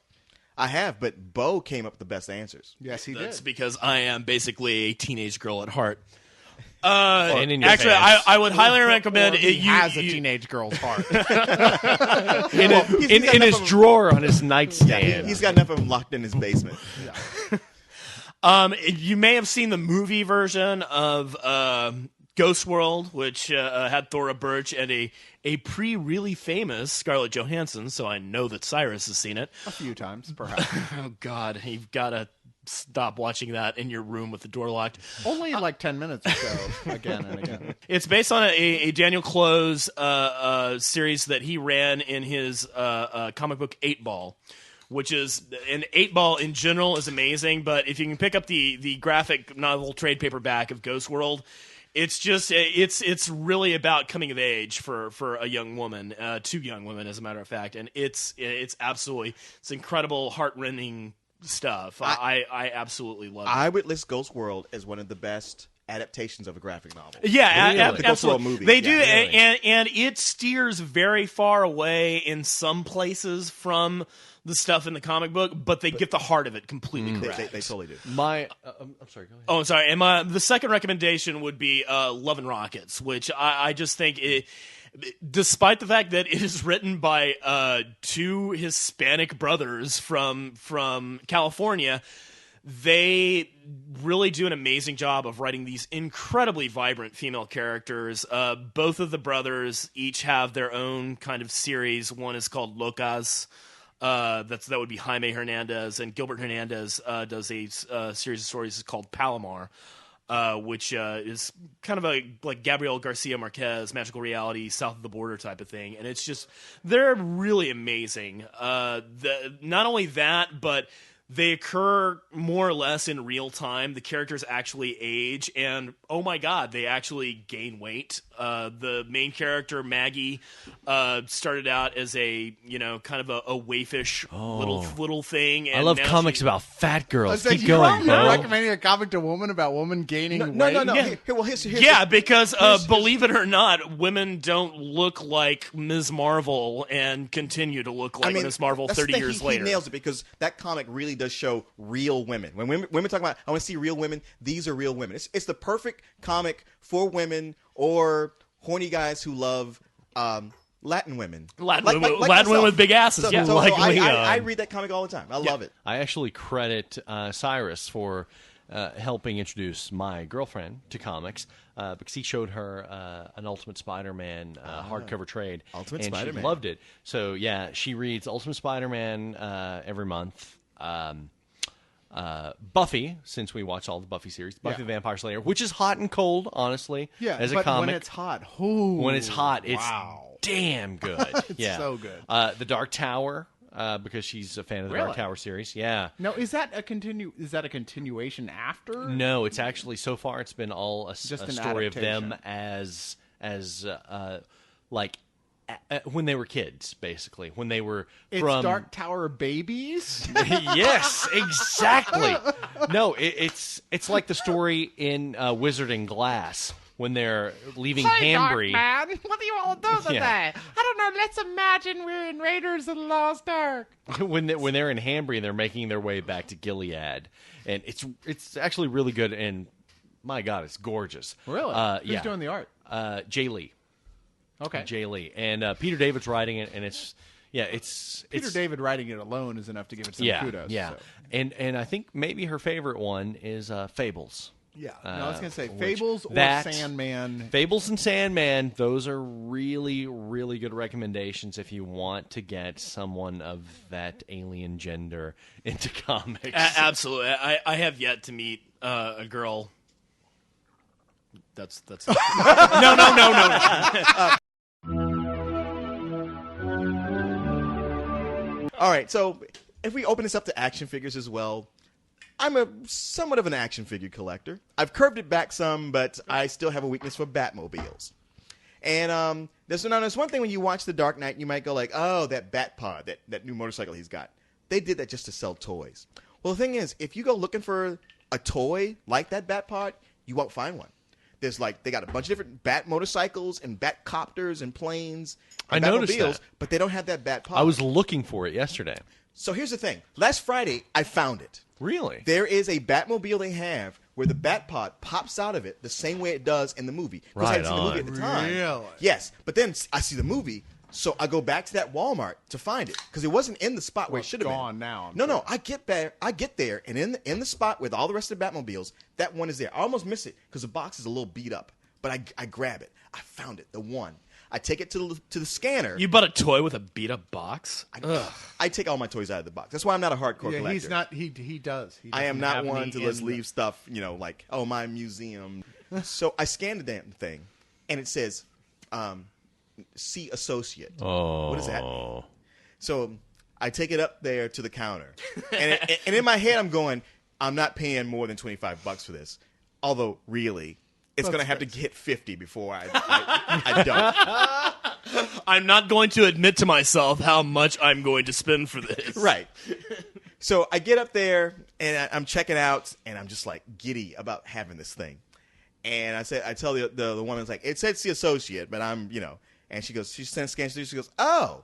C: I have, but Bo came up with the best answers.
A: Yes, he
B: That's
A: did.
B: because I am basically a teenage girl at heart.
D: And in your
B: Actually,
D: pants.
B: I would highly recommend
A: Or he
B: it.
A: has a teenage girl's heart.
D: in his drawer on his nightstand.
C: He's got enough of them locked in his basement.
B: You may have seen the movie version of Ghost World, which had Thora Birch and a really famous Scarlett Johansson, so I know that Cyrus has seen it.
A: A few times, perhaps.
B: Oh, God, you've got to stop watching that in your room with the door locked.
A: Only like 10 minutes or so, again and again.
B: It's based on a Daniel Clowes series that he ran in his comic book 8 Ball, which is an 8 Ball in general is amazing, but if you can pick up the graphic novel trade paperback of Ghost World, it's just it's really about coming of age for a young woman, 2 young women as a matter of fact, and it's incredible, heartrending stuff. I absolutely love it.
C: I would list Ghost World as one of the best adaptations of a graphic novel.
B: Yeah,
D: Really?
C: The Ghost World
B: absolutely.
C: movie.
B: They do,
C: Yeah, really.
B: and it steers very far away in some places from the stuff in the comic book, but they get the heart of it completely correct.
C: They totally do.
D: I'm sorry, go ahead.
B: Oh, I'm sorry. And the second recommendation would be Love and Rockets, which I just think it. Despite the fact that it is written by 2 Hispanic brothers from California, they really do an amazing job of writing these incredibly vibrant female characters. Both of the brothers each have their own kind of series. One is called Locas. That would be Jaime Hernandez, and Gilbert Hernandez does a series of stories called Palomar. Which is kind of a like Gabriel Garcia Marquez, magical reality, south of the border type of thing, and it's just they're really amazing. Not only that, but they occur more or less in real time. The characters actually age, and oh my god, they actually gain weight. The main character Maggie started out as a kind of a waifish little thing. And
D: I love
B: now
D: comics about fat
A: I
D: girls.
A: said,
D: Keep going,
A: you're
D: Bo.
A: recommending a comic to a woman about woman gaining weight?
C: No.
B: Yeah.
C: Here's
B: Yeah, because believe it or not, women don't look like Ms. Marvel and continue to look like Ms. Marvel
C: that's the
B: 30
C: thing.
B: years
C: He
B: later.
C: nails it because that comic really does show real women. When women talk about, I want to see real women, these are real women. It's the perfect comic for women or horny guys who love Latin women.
B: Latin
C: Like
B: women
C: myself.
B: with big asses.
C: So,
B: Yeah,
C: so
B: like
C: I
B: Leon.
C: read that comic all the time. I love it.
D: I actually credit Cyrus for helping introduce my girlfriend to comics because he showed her an Ultimate Spider-Man hardcover trade.
C: Ultimate
D: and
C: Spider-Man.
D: She loved it. So, yeah, she reads Ultimate Spider-Man every month. Buffy, since we watch all the Buffy series, Buffy the Vampire Slayer, which is hot and cold, honestly,
A: Yeah,
D: as a
A: but
D: comic.
A: when it's hot, ooh,
D: When it's hot, it's
A: wow.
D: damn good.
A: It's so good.
D: The Dark Tower, because she's a fan of the Dark
A: Really?
D: Tower series. Yeah.
A: Now, is that a continuation after?
D: No, it's actually so far it's been all a
A: Just an
D: story of them
A: adaptation.
D: as like when they were kids, basically when they were
A: It's
D: from
A: Dark Tower babies.
D: yes, exactly. No, it's like the story in Wizard and Glass when they're leaving Hambry.
E: Man, what do you all do today?
D: Yeah.
E: I don't know. Let's imagine we're in Raiders of the Lost Ark.
D: when they're in Hambry and they're making their way back to Gilead, and it's actually really good. And my God, it's gorgeous.
A: Really? Who's
D: yeah.
A: doing the art?
D: Jay Lee.
A: Okay.
D: Jay Lee and Peter David's writing it, and it's
A: Peter David writing it alone is enough to give it some kudos.
D: Yeah,
A: so.
D: and I think maybe her favorite one is Fables.
A: Yeah. No, I was going to say
D: which-
A: Fables or
D: that-
A: Sandman.
D: Fables and Sandman, those are really, really good recommendations if you want to get someone of that alien gender into comics.
B: Absolutely. I have yet to meet a girl. That's no.
C: All right, so if we open this up to action figures as well, I'm a somewhat of an action figure collector. I've curved it back some, but I still have a weakness for Batmobiles. And there's one thing when you watch The Dark Knight, you might go like, oh, that Batpod, that new motorcycle he's got. They did that just to sell toys. Well, the thing is, if you go looking for a toy like that Batpod, you won't find one. There's they got a bunch of different Bat motorcycles and Bat copters and planes and
D: I noticed
C: Batmobiles,
D: that.
C: but they don't have that Batpod.
D: I was looking for it yesterday.
C: So here's the thing. Last Friday, I found it.
D: Really?
C: There is a Batmobile they have where the Batpod pops out of it the same way it does in the movie. Because I
D: Right
C: hadn't seen the movie
D: on.
C: at the time.
A: Really?
C: Yes, but then I see the movie, so I go back to that Walmart to find it because it wasn't in the spot where it
A: it's
C: should have been.
A: gone now, I'm
C: No,
A: sure.
C: I get there, and in the spot with all the rest of the Batmobiles, that one is there. I almost miss it because the box is a little beat up, but I grab it. I found it, the one. I take it to the scanner.
B: You bought a toy with a beat up box?
C: I take all my toys out of the box. That's why I'm not a hardcore
A: Yeah,
C: collector.
A: he's not. He does. He
C: I am
A: doesn't
C: not
A: have
C: one
A: any
C: to just
A: in
C: leave stuff, like, oh, my museum. So I scan the damn thing, and it says, see associate.
D: Oh.
C: What is that? So I take it up there to the counter, and in my head I'm going, I'm not paying more than $25 for this. Although, really, it's going to have to hit 50 before I don't.
B: I'm not going to admit to myself how much I'm going to spend for this.
C: Right. So I get up there and I'm checking out, and I'm just like giddy about having this thing. And I tell the woman, it's like, it says the associate, but I'm, and she goes, she scans through, she goes, oh,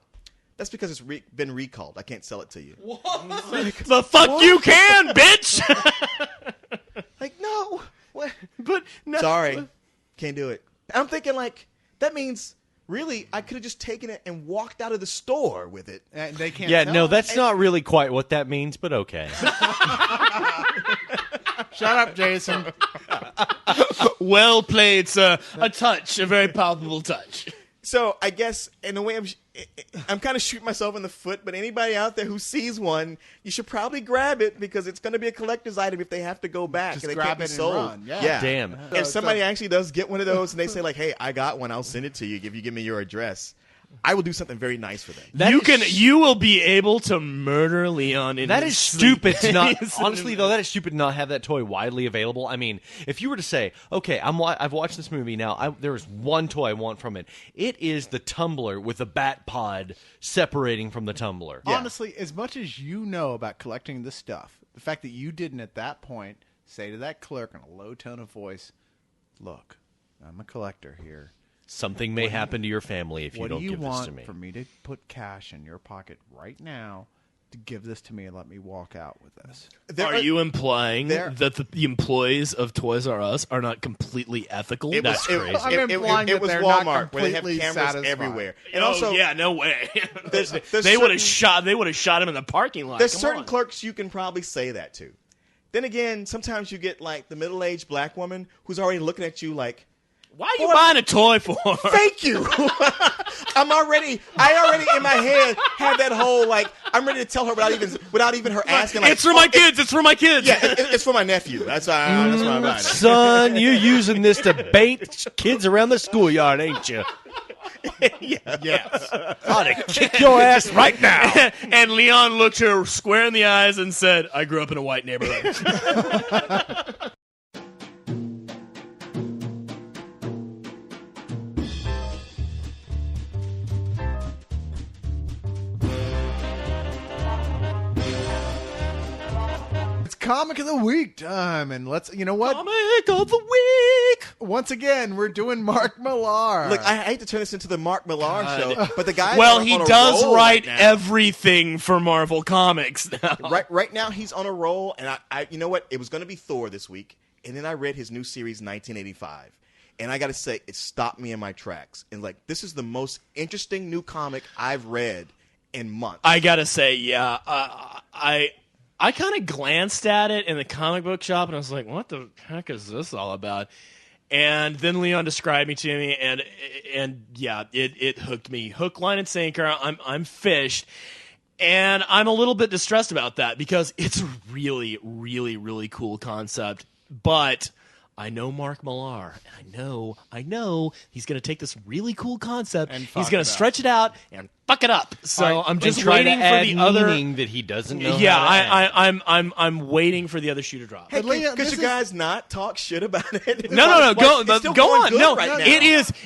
C: that's because it's been recalled. I can't sell it to you.
B: The fuck you can, bitch!
C: Like, no. What?
B: But no.
C: Sorry. Can't do it. And I'm thinking, like, that means, really, I could have just taken it and walked out of the store with it.
A: And they can't.
D: Yeah,
A: sell
D: no,
A: it.
D: that's not really quite what that means, but okay.
A: Shut up, Jason.
B: Well played, sir. A touch, a very palpable touch.
C: So I guess in a way I'm kind of shooting myself in the foot, but anybody out there who sees one, you should probably grab it because it's going to be a collector's item if they have to go back
A: Just
C: and they
A: grab
C: can't be
A: it and
C: sold.
A: run, yeah.
D: Damn.
C: If somebody actually does get one of those and they say like, "Hey, I got one. I'll send it to you if you give me your address," I will do something very nice for them.
B: You will be able to murder Leon in
D: That
B: his
D: is
B: sleep.
D: stupid to not. Honestly, though, that is stupid to not have that toy widely available. I mean, if you were to say, "Okay, I've watched this movie now. There is one toy I want from it. It is the tumbler with the bat pod separating from the tumbler."
C: Yeah.
A: Honestly, as much as you know about collecting this stuff, the fact that you didn't at that point say to that clerk in a low tone of voice, "Look, I'm a collector here.
D: Something may happen to your family if you
A: What
D: don't
A: do you
D: give this
A: want
D: to me.
A: for me to put cash in your pocket right now give this to me and let me walk out with this.
B: Are you implying
C: there-
B: that the employees of Toys R Us are not completely ethical?
C: It was,
D: That's
C: it,
D: crazy.
A: I'm implying
C: it
A: that
C: was
A: they're not
C: Walmart where they have
A: completely
C: cameras
A: satisfied.
C: everywhere, and
B: Oh,
C: also
B: yeah, no way.
C: there's
B: they
C: certain-
B: would have shot. They would have shot him in the parking lot.
C: there's
B: Come
C: certain
B: on.
C: clerks you can probably say that to. Then again, sometimes you get like the middle-aged black woman who's already looking at you like,
B: Why are you buying a toy for?
C: "Thank you." I already in my head had that whole like I'm ready to tell her without even her asking. Like,
B: It's for my kids. It's for my kids.
C: Yeah, it's for my nephew. That's why I'm buying it.
D: Son, you're using this to bait kids around the schoolyard, ain't you?
B: Yes.
D: I ought to kick your ass right now.
B: And Leon looked her square in the eyes and said, "I grew up in a white neighborhood."
A: It's Comic of the Week time, and you know what?
B: Comic of the week.
A: Once again, we're doing Mark Millar.
C: Look, I hate to turn this into the Mark Millar show, but the guy.
B: Well, he does write
C: right now.
B: everything for Marvel Comics now.
C: Right now, he's on a roll, and I you know what? It was going to be Thor this week, and then I read his new series, 1985, and I got to say, it stopped me in my tracks. And like, this is the most interesting new comic I've read in months.
B: I gotta say, yeah, I kind of glanced at it in the comic book shop, and I was like, "What the heck is this all about?" And then Leon described me to me, and yeah, it hooked me, hook, line, and sinker. I'm fished, and I'm a little bit distressed about that because it's a really, really, really cool concept, but I know Mark Millar, and I know he's going to take this really cool concept,
A: And
B: he's
A: fuck
B: going
A: it
B: to
A: up.
B: stretch it out and fuck it up. So I'm just
D: And try
B: waiting
D: to
B: for
D: add
B: the other.
D: meaning that he doesn't know.
B: Yeah,
D: how to add.
B: I'm waiting for the other shoe to drop.
C: Hey,
A: But Leon,
C: could
A: this
C: you
A: is-
C: guys not talk shit about it?
B: No, go
C: It's still
B: go
C: going
B: on.
C: good
B: No,
C: right now.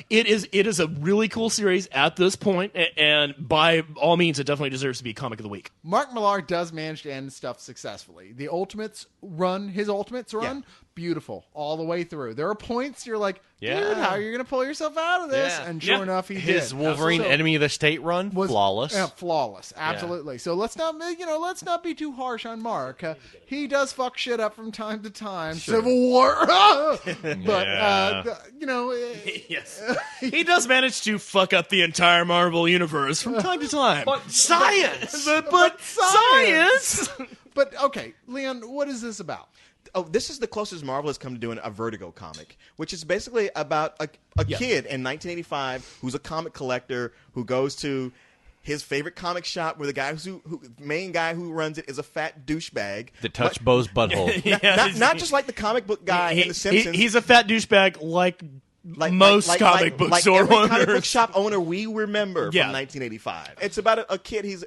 B: it is a really cool series at this point, and by all means, it definitely deserves to be Comic of the Week.
A: Mark Millar does manage to end stuff successfully. The Ultimates run, his Ultimates run, beautiful all the way through. There are points you're like, dude,
D: Yeah.
A: how are you going to pull yourself out of this?
D: Yeah.
A: And sure
B: Yeah.
A: enough, he
D: His
A: did.
D: Wolverine
A: So-
D: Enemy of the State run,
A: was
D: flawless.
A: Yeah, flawless, absolutely. So let's not be too harsh on Mark. He does fuck shit up from time to time. Civil War, but
B: Yes, he does manage to fuck up the entire Marvel universe from time to time. But
D: science!
B: but science.
A: But okay, Leon, what is this about?
C: Oh, this is the closest Marvel has come to doing a Vertigo comic, which is basically about a kid in 1985 who's a comic collector who goes to his favorite comic shop where the guy main guy who runs it is a fat douchebag.
D: That touch Bo's butthole.
C: Not just like the comic book guy in The Simpsons.
B: He's a fat douchebag like most comic book store
C: every
B: owners.
C: comic book shop owner we remember
B: Yeah.
C: from 1985. It's about a kid. He's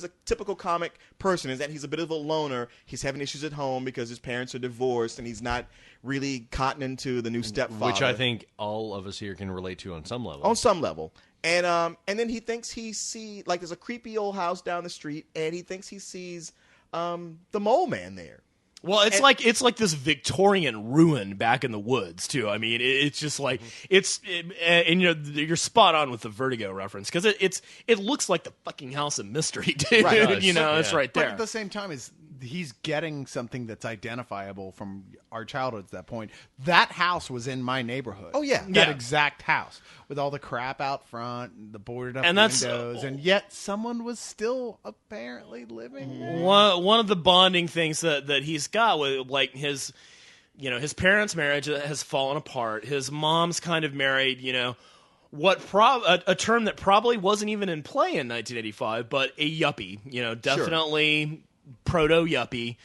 C: a typical comic person. Is that he's a bit of a loner. He's having issues at home because his parents are divorced, and he's not really cottoning to the new stepfather.
D: Which I think all of us here can relate to on some level.
C: on some level. And then he thinks he sees like there's a creepy old house down the street, and he thinks he sees the Mole Man there.
B: Well, it's like this Victorian ruin back in the woods too. I mean, it's just like and you're spot on with the Vertigo reference because it looks like the fucking House of Mystery, dude.
C: Right.
B: It's right
A: But
B: there.
A: at the same time, he's getting something that's identifiable from our childhoods at that point. That house was in my neighborhood.
C: Oh, yeah.
A: That
B: Yeah.
A: exact house with all the crap out front, and the boarded up
B: And that's-
A: windows, and yet someone was still apparently living there.
B: One of the bonding things that he's got with like his parents' marriage has fallen apart. His mom's kind of married, a term that probably wasn't even in play in 1985, but a yuppie, definitely proto yuppie.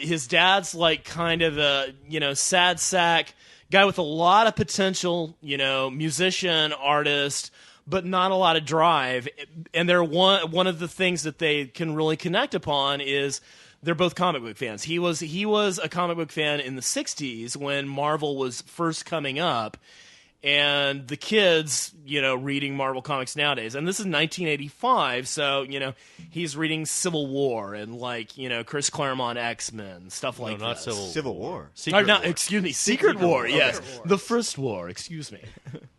B: His dad's like kind of a sad sack guy with a lot of potential, musician, artist, but not a lot of drive. And they're one of the things that they can really connect upon is they're both comic book fans. He was a comic book fan in the 60s when Marvel was first coming up. And the kids, reading Marvel comics nowadays. And this is 1985, so, he's reading Civil War and, Chris Claremont X-Men, stuff like that.
D: not
C: Civil War.
D: Secret War.
B: Excuse me, Secret War, yes. The First War, excuse me.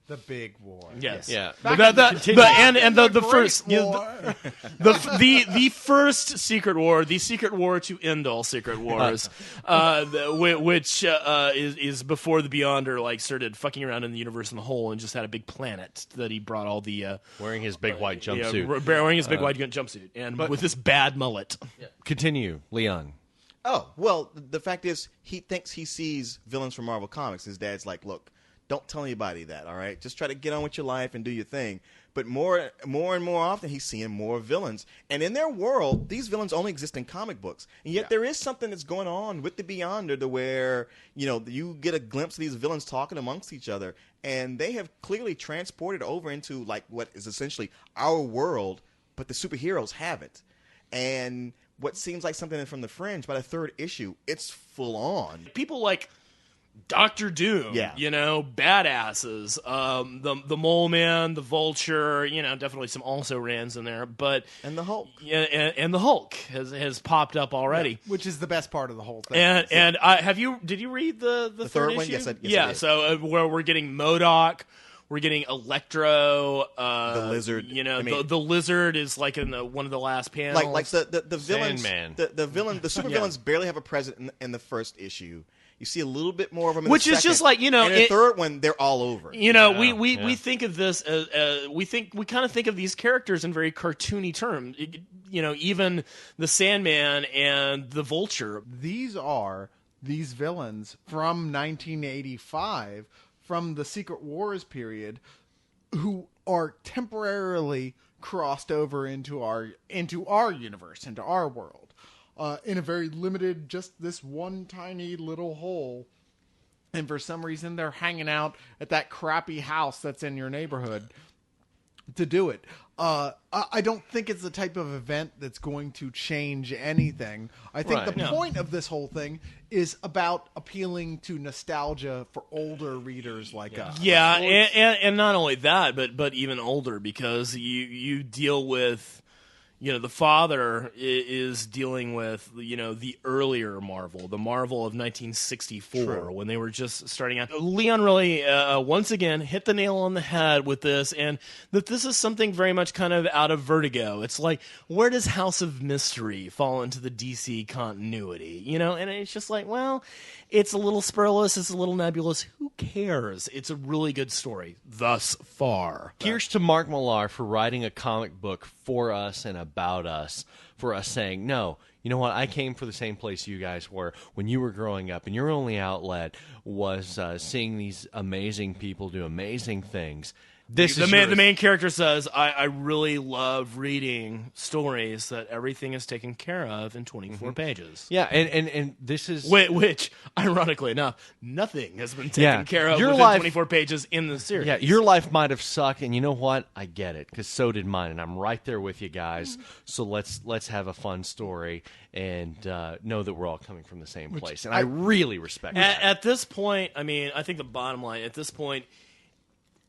A: The big war.
B: Yes.
D: Yeah.
B: But
A: Back
B: the
A: Great
B: first
A: War.
B: the first secret war, the secret war to end all secret wars, which is before the Beyonder like started fucking around in the universe in the whole and just had a big planet that he brought all the
D: Wearing his big white jumpsuit.
B: wearing his big white jumpsuit and with this bad mullet.
D: Continue, Leon.
C: Oh, well, the fact is, he thinks he sees villains from Marvel Comics. His dad's like, look, don't tell anybody that, all right? Just try to get on with your life and do your thing. But more and more often, he's seeing more villains. And in their world, these villains only exist in comic books. And yet there is something that's going on with the Beyonder to where, you get a glimpse of these villains talking amongst each other. And they have clearly transported over into, like, what is essentially our world, but the superheroes haven't. And what seems like something from the fringe, by the third issue, it's full on.
B: People like Doctor Doom,
C: Yeah.
B: badasses, the Mole Man, the Vulture, definitely some also rans in there, but
C: And the Hulk.
B: yeah, and the Hulk has popped up already.
A: Which is the best part of the whole thing.
B: And did you read the
C: third
B: third
C: one?
B: issue?
C: Yes, I did.
B: So where we're getting MODOK, we're getting Electro,
C: The Lizard.
B: The Lizard is like in one of the last panels.
C: Like the villains,
D: Sandman.
C: the super villains barely have a presence in the first issue. You see a little bit more of them in
B: Which
C: the
B: is
C: second,
B: just like,
C: and in the third one, they're all over.
B: We think of this as we kind of think of these characters in very cartoony terms. Even the Sandman and the Vulture.
A: These are these villains from 1985, from the Secret Wars period, who are temporarily crossed over into our universe, into our world. In a very limited, just this one tiny little hole. And for some reason, they're hanging out at that crappy house that's in your neighborhood to do it. I don't think it's the type of event that's going to change anything. I think
D: Right.
A: the point of this whole thing is about appealing to nostalgia for older readers like us.
B: Yeah, and not only that, but even older, because you deal with, the father is dealing with, the earlier Marvel, the Marvel of 1964, when they were just starting out. Leon really, once again, hit the nail on the head with this, and that this is something very much kind of out of Vertigo. It's like, where does House of Mystery fall into the DC continuity? And it's just like, well, it's a little spurless, it's a little nebulous. Who cares? It's a really good story thus far.
D: Here's to Mark Millar for writing a comic book for us and about us, for us saying, no, you know what, I came from the same place you guys were when you were growing up, and your only outlet was seeing these amazing people do amazing things. The
B: main character says, I really love reading stories that everything is taken care of in 24 pages.
D: Yeah, and this is...
B: Which, ironically enough, nothing has been taken care of
D: Your
B: within
D: life-
B: 24 pages in the series.
D: Yeah, your life might have sucked, and you know what? I get it, because so did mine, and I'm right there with you guys. So let's have a fun story and know that we're all coming from the same place. And I really respect that.
B: At this point, I think the bottom line, at this point,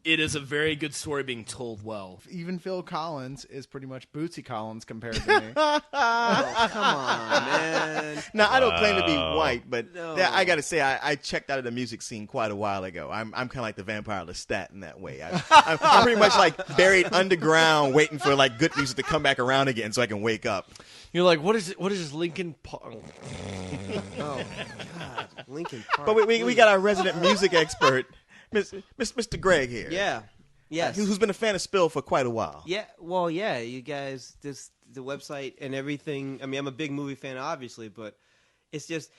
B: it is a very good story being told well.
A: Even Phil Collins is pretty much Bootsy Collins compared to me.
F: Come on, man.
C: Now, I don't claim to be white, but
F: No.
C: I got to say, I checked out of the music scene quite a while ago. I'm kind of like the Vampire Lestat in that way. I'm pretty much like buried underground, waiting for like good music to come back around again so I can wake up.
D: You're like, what is it? What is this Lincoln Park?
F: Oh, God. Lincoln Park.
C: But we got our resident music expert, Mr. Greg here.
F: Yeah. Yes.
C: Who's been a fan of Spill for quite a while.
F: Yeah, well, yeah, you guys, the website and everything. I'm a big movie fan, obviously, but it's just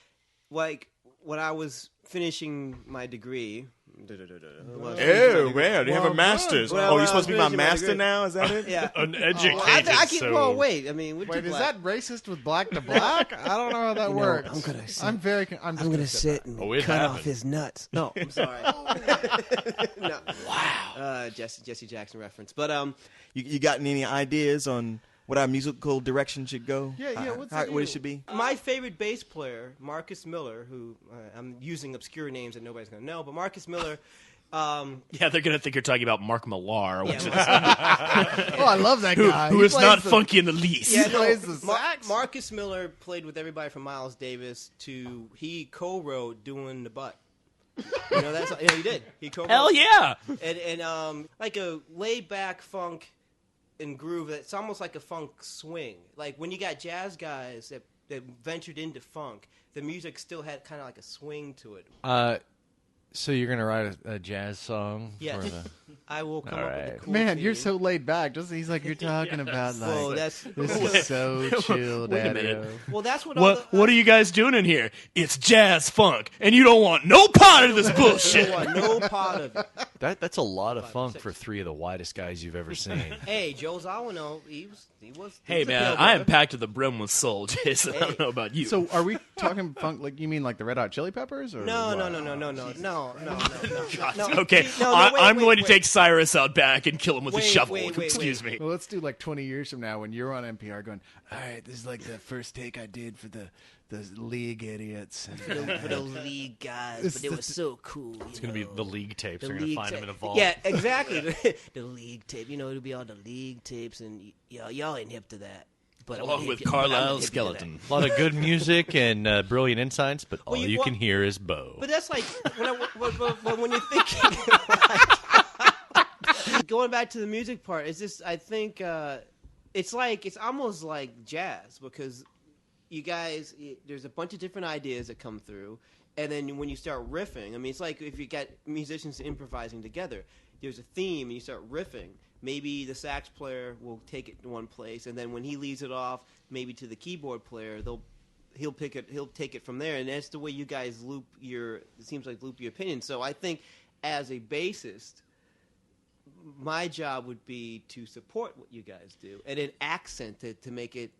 F: like when I was finishing my degree.
C: Oh, well, you have a master's.
F: Well,
C: You're supposed to be my
F: finishing my
C: master
F: degree.
C: now? Is that it?
F: Yeah.
B: An
F: Well,
B: educated
F: I can't.
B: soul.
F: Well, wait. We're
A: Wait,
F: too
A: is
F: black.
A: that racist with black to black? I don't know how that works.
F: I'm gonna sit-
A: I'm very. I'm just gonna
F: sit and
D: Oh, it
F: cut off
D: happened.
F: his nuts. No, I'm sorry. No. Wow. Jesse Jackson reference, but
C: You got any ideas on what our musical direction should go?
A: Yeah, what's
C: what
A: the
C: it should be?
F: my favorite bass player, Marcus Miller, who I'm using obscure names that nobody's gonna know, but Marcus Miller.
B: Yeah, they're going to think you're talking about Mark Millar, which
F: Yeah,
A: Oh, I love that guy.
B: who
A: He
B: is
A: plays
B: not
A: the-
B: funky in the least.
F: Yeah,
A: He plays the sax.
F: Marcus Miller played with everybody from Miles Davis to he co-wrote "Doing the Butt." You know, that's he did. He tore
B: Hell
F: up.
B: yeah!
F: And like a laid back funk and groove. It's almost like a funk swing. Like when you got jazz guys that ventured into funk, the music still had kind of like a swing to it.
D: So you're gonna write a jazz song?
F: Yes.
D: For the...
F: I will come
D: All
F: up with a
D: right.
F: cool
A: Man, you're
F: theme.
A: so laid back. Just he's like you're talking about like
F: Well, that's
A: this is so chill,
B: Wait a
A: Daddy.
B: minute.
F: well, that's what. All
B: What are you guys doing in here? It's jazz funk, and you don't want no part of this bullshit.
F: No part of it.
D: That's a lot of funk for three of the widest guys you've ever seen.
F: Hey, Joe Zawano, he was.
B: Hey
F: a
B: man,
F: pale
B: I am
F: brother.
B: packed to the brim with soul, Jason. I don't know about you.
A: So are we talking funk? Like you mean like the Red Hot Chili Peppers? Or
F: No.
B: Okay, I'm going to take Cyrus out back and kill him with a
F: Wait,
B: shovel.
F: wait, wait,
B: Excuse
F: wait.
B: me.
A: Well, let's do like 20 years from now when you're on NPR going, all right, this is like the first take I did for the league idiots.
F: for the league guys,
A: It's
F: but it was so cool.
D: It's gonna be the league tapes.
F: The
D: They're gonna
F: league
D: find
F: ta-
D: him in a vault.
F: Yeah, exactly. the league tape. You know, it'll be all the league tapes, and y'all ain't hip to that. But I'm
B: Along
F: hip
B: with
F: to- but I'm
B: Carlisle
F: hip to
B: Skeleton.
D: A lot of good music and brilliant insights, but all
F: you-
D: you
F: well-
D: can hear is Bo.
F: But that's like when you're thinking. Going back to the music part, it's just I think it's almost like jazz because you guys there's a bunch of different ideas that come through, and then when you start riffing, I mean it's like if you got musicians improvising together, there's a theme and you start riffing. Maybe the sax player will take it to one place, and then when he leaves it off, maybe to the keyboard player, he'll take it from there, and that's the way you guys loop your opinion. So I think as a bassist, my job would be to support what you guys do and then accent it to make it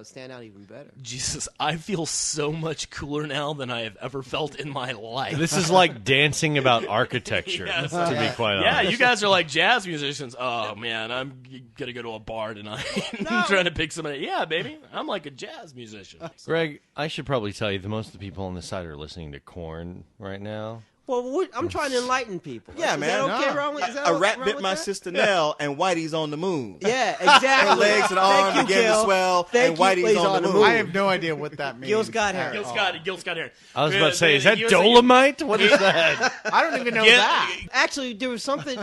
F: stand out even better.
B: Jesus, I feel so much cooler now than I have ever felt in my life.
D: This is like dancing about architecture,
B: Yes.
D: to be quite honest.
B: Yeah, you guys are like jazz musicians. Oh man, I'm gonna go to a bar tonight. I'm trying to pick somebody. Yeah, baby, I'm like a jazz musician.
D: Greg, I should probably tell you that most of the people on this side are listening to Korn right now.
F: Well, I'm trying to enlighten people.
C: Yeah,
F: is
C: man.
F: That okay,
A: No.
F: Ron? Is that
C: A rat
F: wrong
C: bit
F: with
C: my
F: that?
C: sister Nell, and Whitey's on the moon.
F: Yeah, exactly.
C: Her legs and arms
F: Thank you,
C: began to
F: Gil.
C: swell,
F: Thank
C: and
F: you,
C: Whitey's
F: please,
C: on the moon.
A: I have no idea what that means.
F: Gil's got hair.
B: Gil's got hair.
D: I was about to say, is
B: Yeah,
D: that
B: Gil's-
D: Dolomite? What is that?
A: I don't even know
B: Yeah,
A: that.
F: Actually, there was something.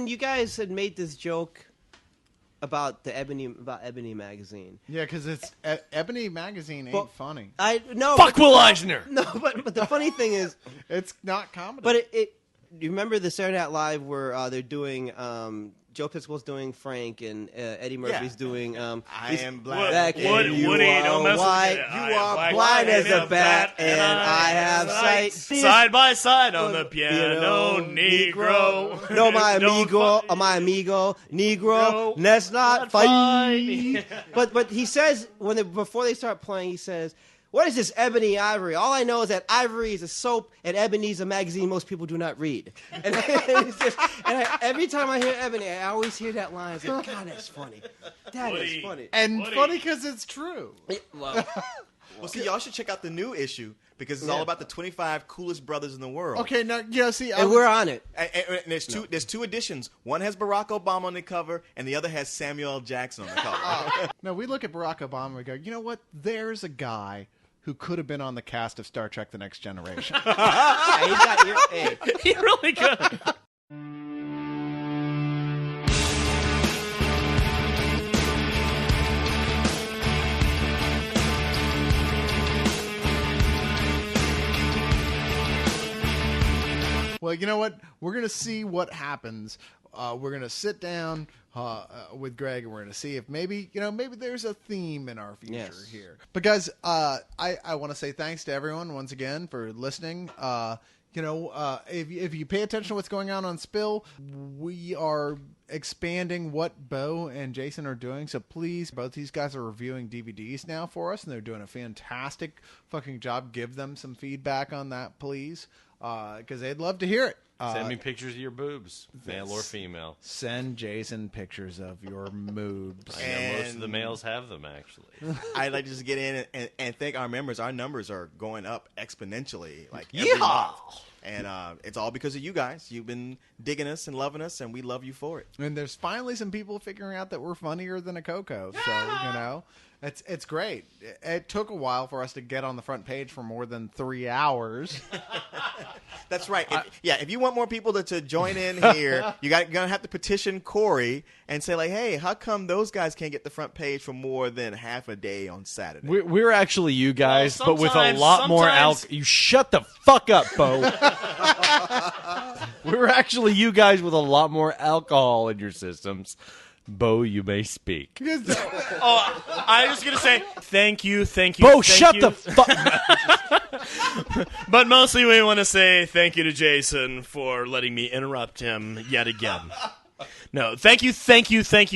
F: You guys had made this joke about Ebony magazine.
A: Yeah, because it's Ebony magazine ain't
F: Well,
A: funny.
F: I no.
D: Fuck
F: but,
D: Will Eisner!
F: No, but the funny thing is,
A: It's not comedy.
F: but it. You remember the Saturday Night Live where they're doing Joe Piscopal's doing Frank and Eddie Murphy's doing
C: I
F: he's-
C: am black.
F: Black
B: Woody,
F: and you
B: Woody,
F: are
B: don't mess with
F: white.
B: me.
F: You
B: I am
F: are
B: black
F: blind as
B: and
F: a bat, and I have sight.
B: Side by side on the piano, Negro.
F: No, my
B: Don't
F: amigo,
B: fight.
F: my amigo, Negro.
B: No,
F: Let's not
B: not
F: fight.
B: fight.
F: But he says before they start playing, he says, "What is this ebony ivory? All I know is that ivory is a soap and ebony is a magazine most people do not read." And, every time I hear ebony, I always hear that line. I like, God, that's funny. That is
B: Woody.
F: funny.
A: and
B: Woody.
A: funny because it's true.
F: Well,
C: Well, see, y'all should check out the new issue because it's all about the 25 coolest brothers in the world.
A: Okay, now yeah, see,
F: and we're on it.
C: And there's two editions. One has Barack Obama on the cover, and the other has Samuel L. Jackson on the cover.
A: no, we look at Barack Obama and we go, you know what? There's a guy who could have been on the cast of Star Trek: The Next Generation.
F: Yeah, he's got hey,
B: He really could.
A: Well, you know what? We're going to see what happens. We're going to sit down with Greg, and we're going to see if maybe there's a theme in our future
F: Yes.
A: here. But guys, I want to say thanks to everyone once again for listening. If you pay attention to what's going on Spill, we are expanding what Bo and Jason are doing. So please, both these guys are reviewing DVDs now for us, and they're doing a fantastic fucking job. Give them some feedback on that, please, because they'd love to hear it.
D: Send me pictures of your boobs, male or female.
A: Send Jason pictures of your moobs.
D: I know most of
C: And-
D: the males have them, actually.
C: I'd like to just get in and thank our members. Our numbers are going up exponentially, like every month. And it's all because of you guys. You've been digging us and loving us, and we love you for it.
A: And there's finally some people figuring out that we're funnier than a Coco. So, It's great. It took a while for us to get on the front page for more than 3 hours.
C: That's right. If you want more people to join in here, you're gonna have to petition Corey and say like, hey, how come those guys can't get the front page for more than half a day on Saturday?
D: We're actually you guys,
B: Well,
D: but with a lot more
B: sometimes-
D: You shut the fuck up, Bo. We're actually you guys with a lot more alcohol in your systems. Bo, you may speak.
B: Oh, I was gonna say thank you.
D: Bo,
B: thank
D: shut
B: you.
D: the fuck.
B: But mostly we want to say thank you to Jason for letting me interrupt him yet again. No, thank you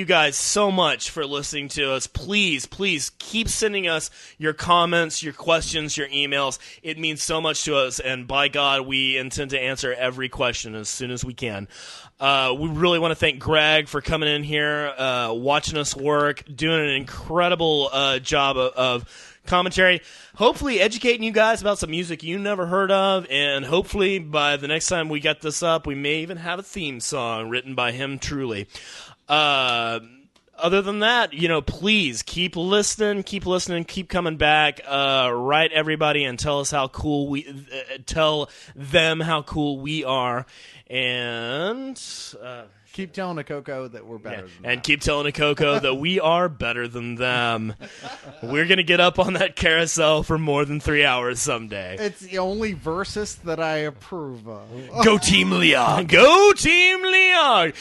B: guys so much for listening to us. Please keep sending us your comments, your questions, your emails. It means so much to us, and by God, we intend to answer every question as soon as we can. We really want to thank Greg for coming in here, watching us work, doing an incredible job of commentary, hopefully educating you guys about some music you never heard of, and hopefully by the next time we get this up, we may even have a theme song written by him truly. Other than that, please keep listening, keep coming back. Write everybody and tell us how cool tell them how cool we are, and
A: Keep telling Akoko that we're better than
B: and
A: them.
B: keep telling Akoko that we are better than them. We're gonna get up on that carousel for more than 3 hours someday.
A: It's the only versus that I approve of.
B: Go Team Leon! Go Team Leon!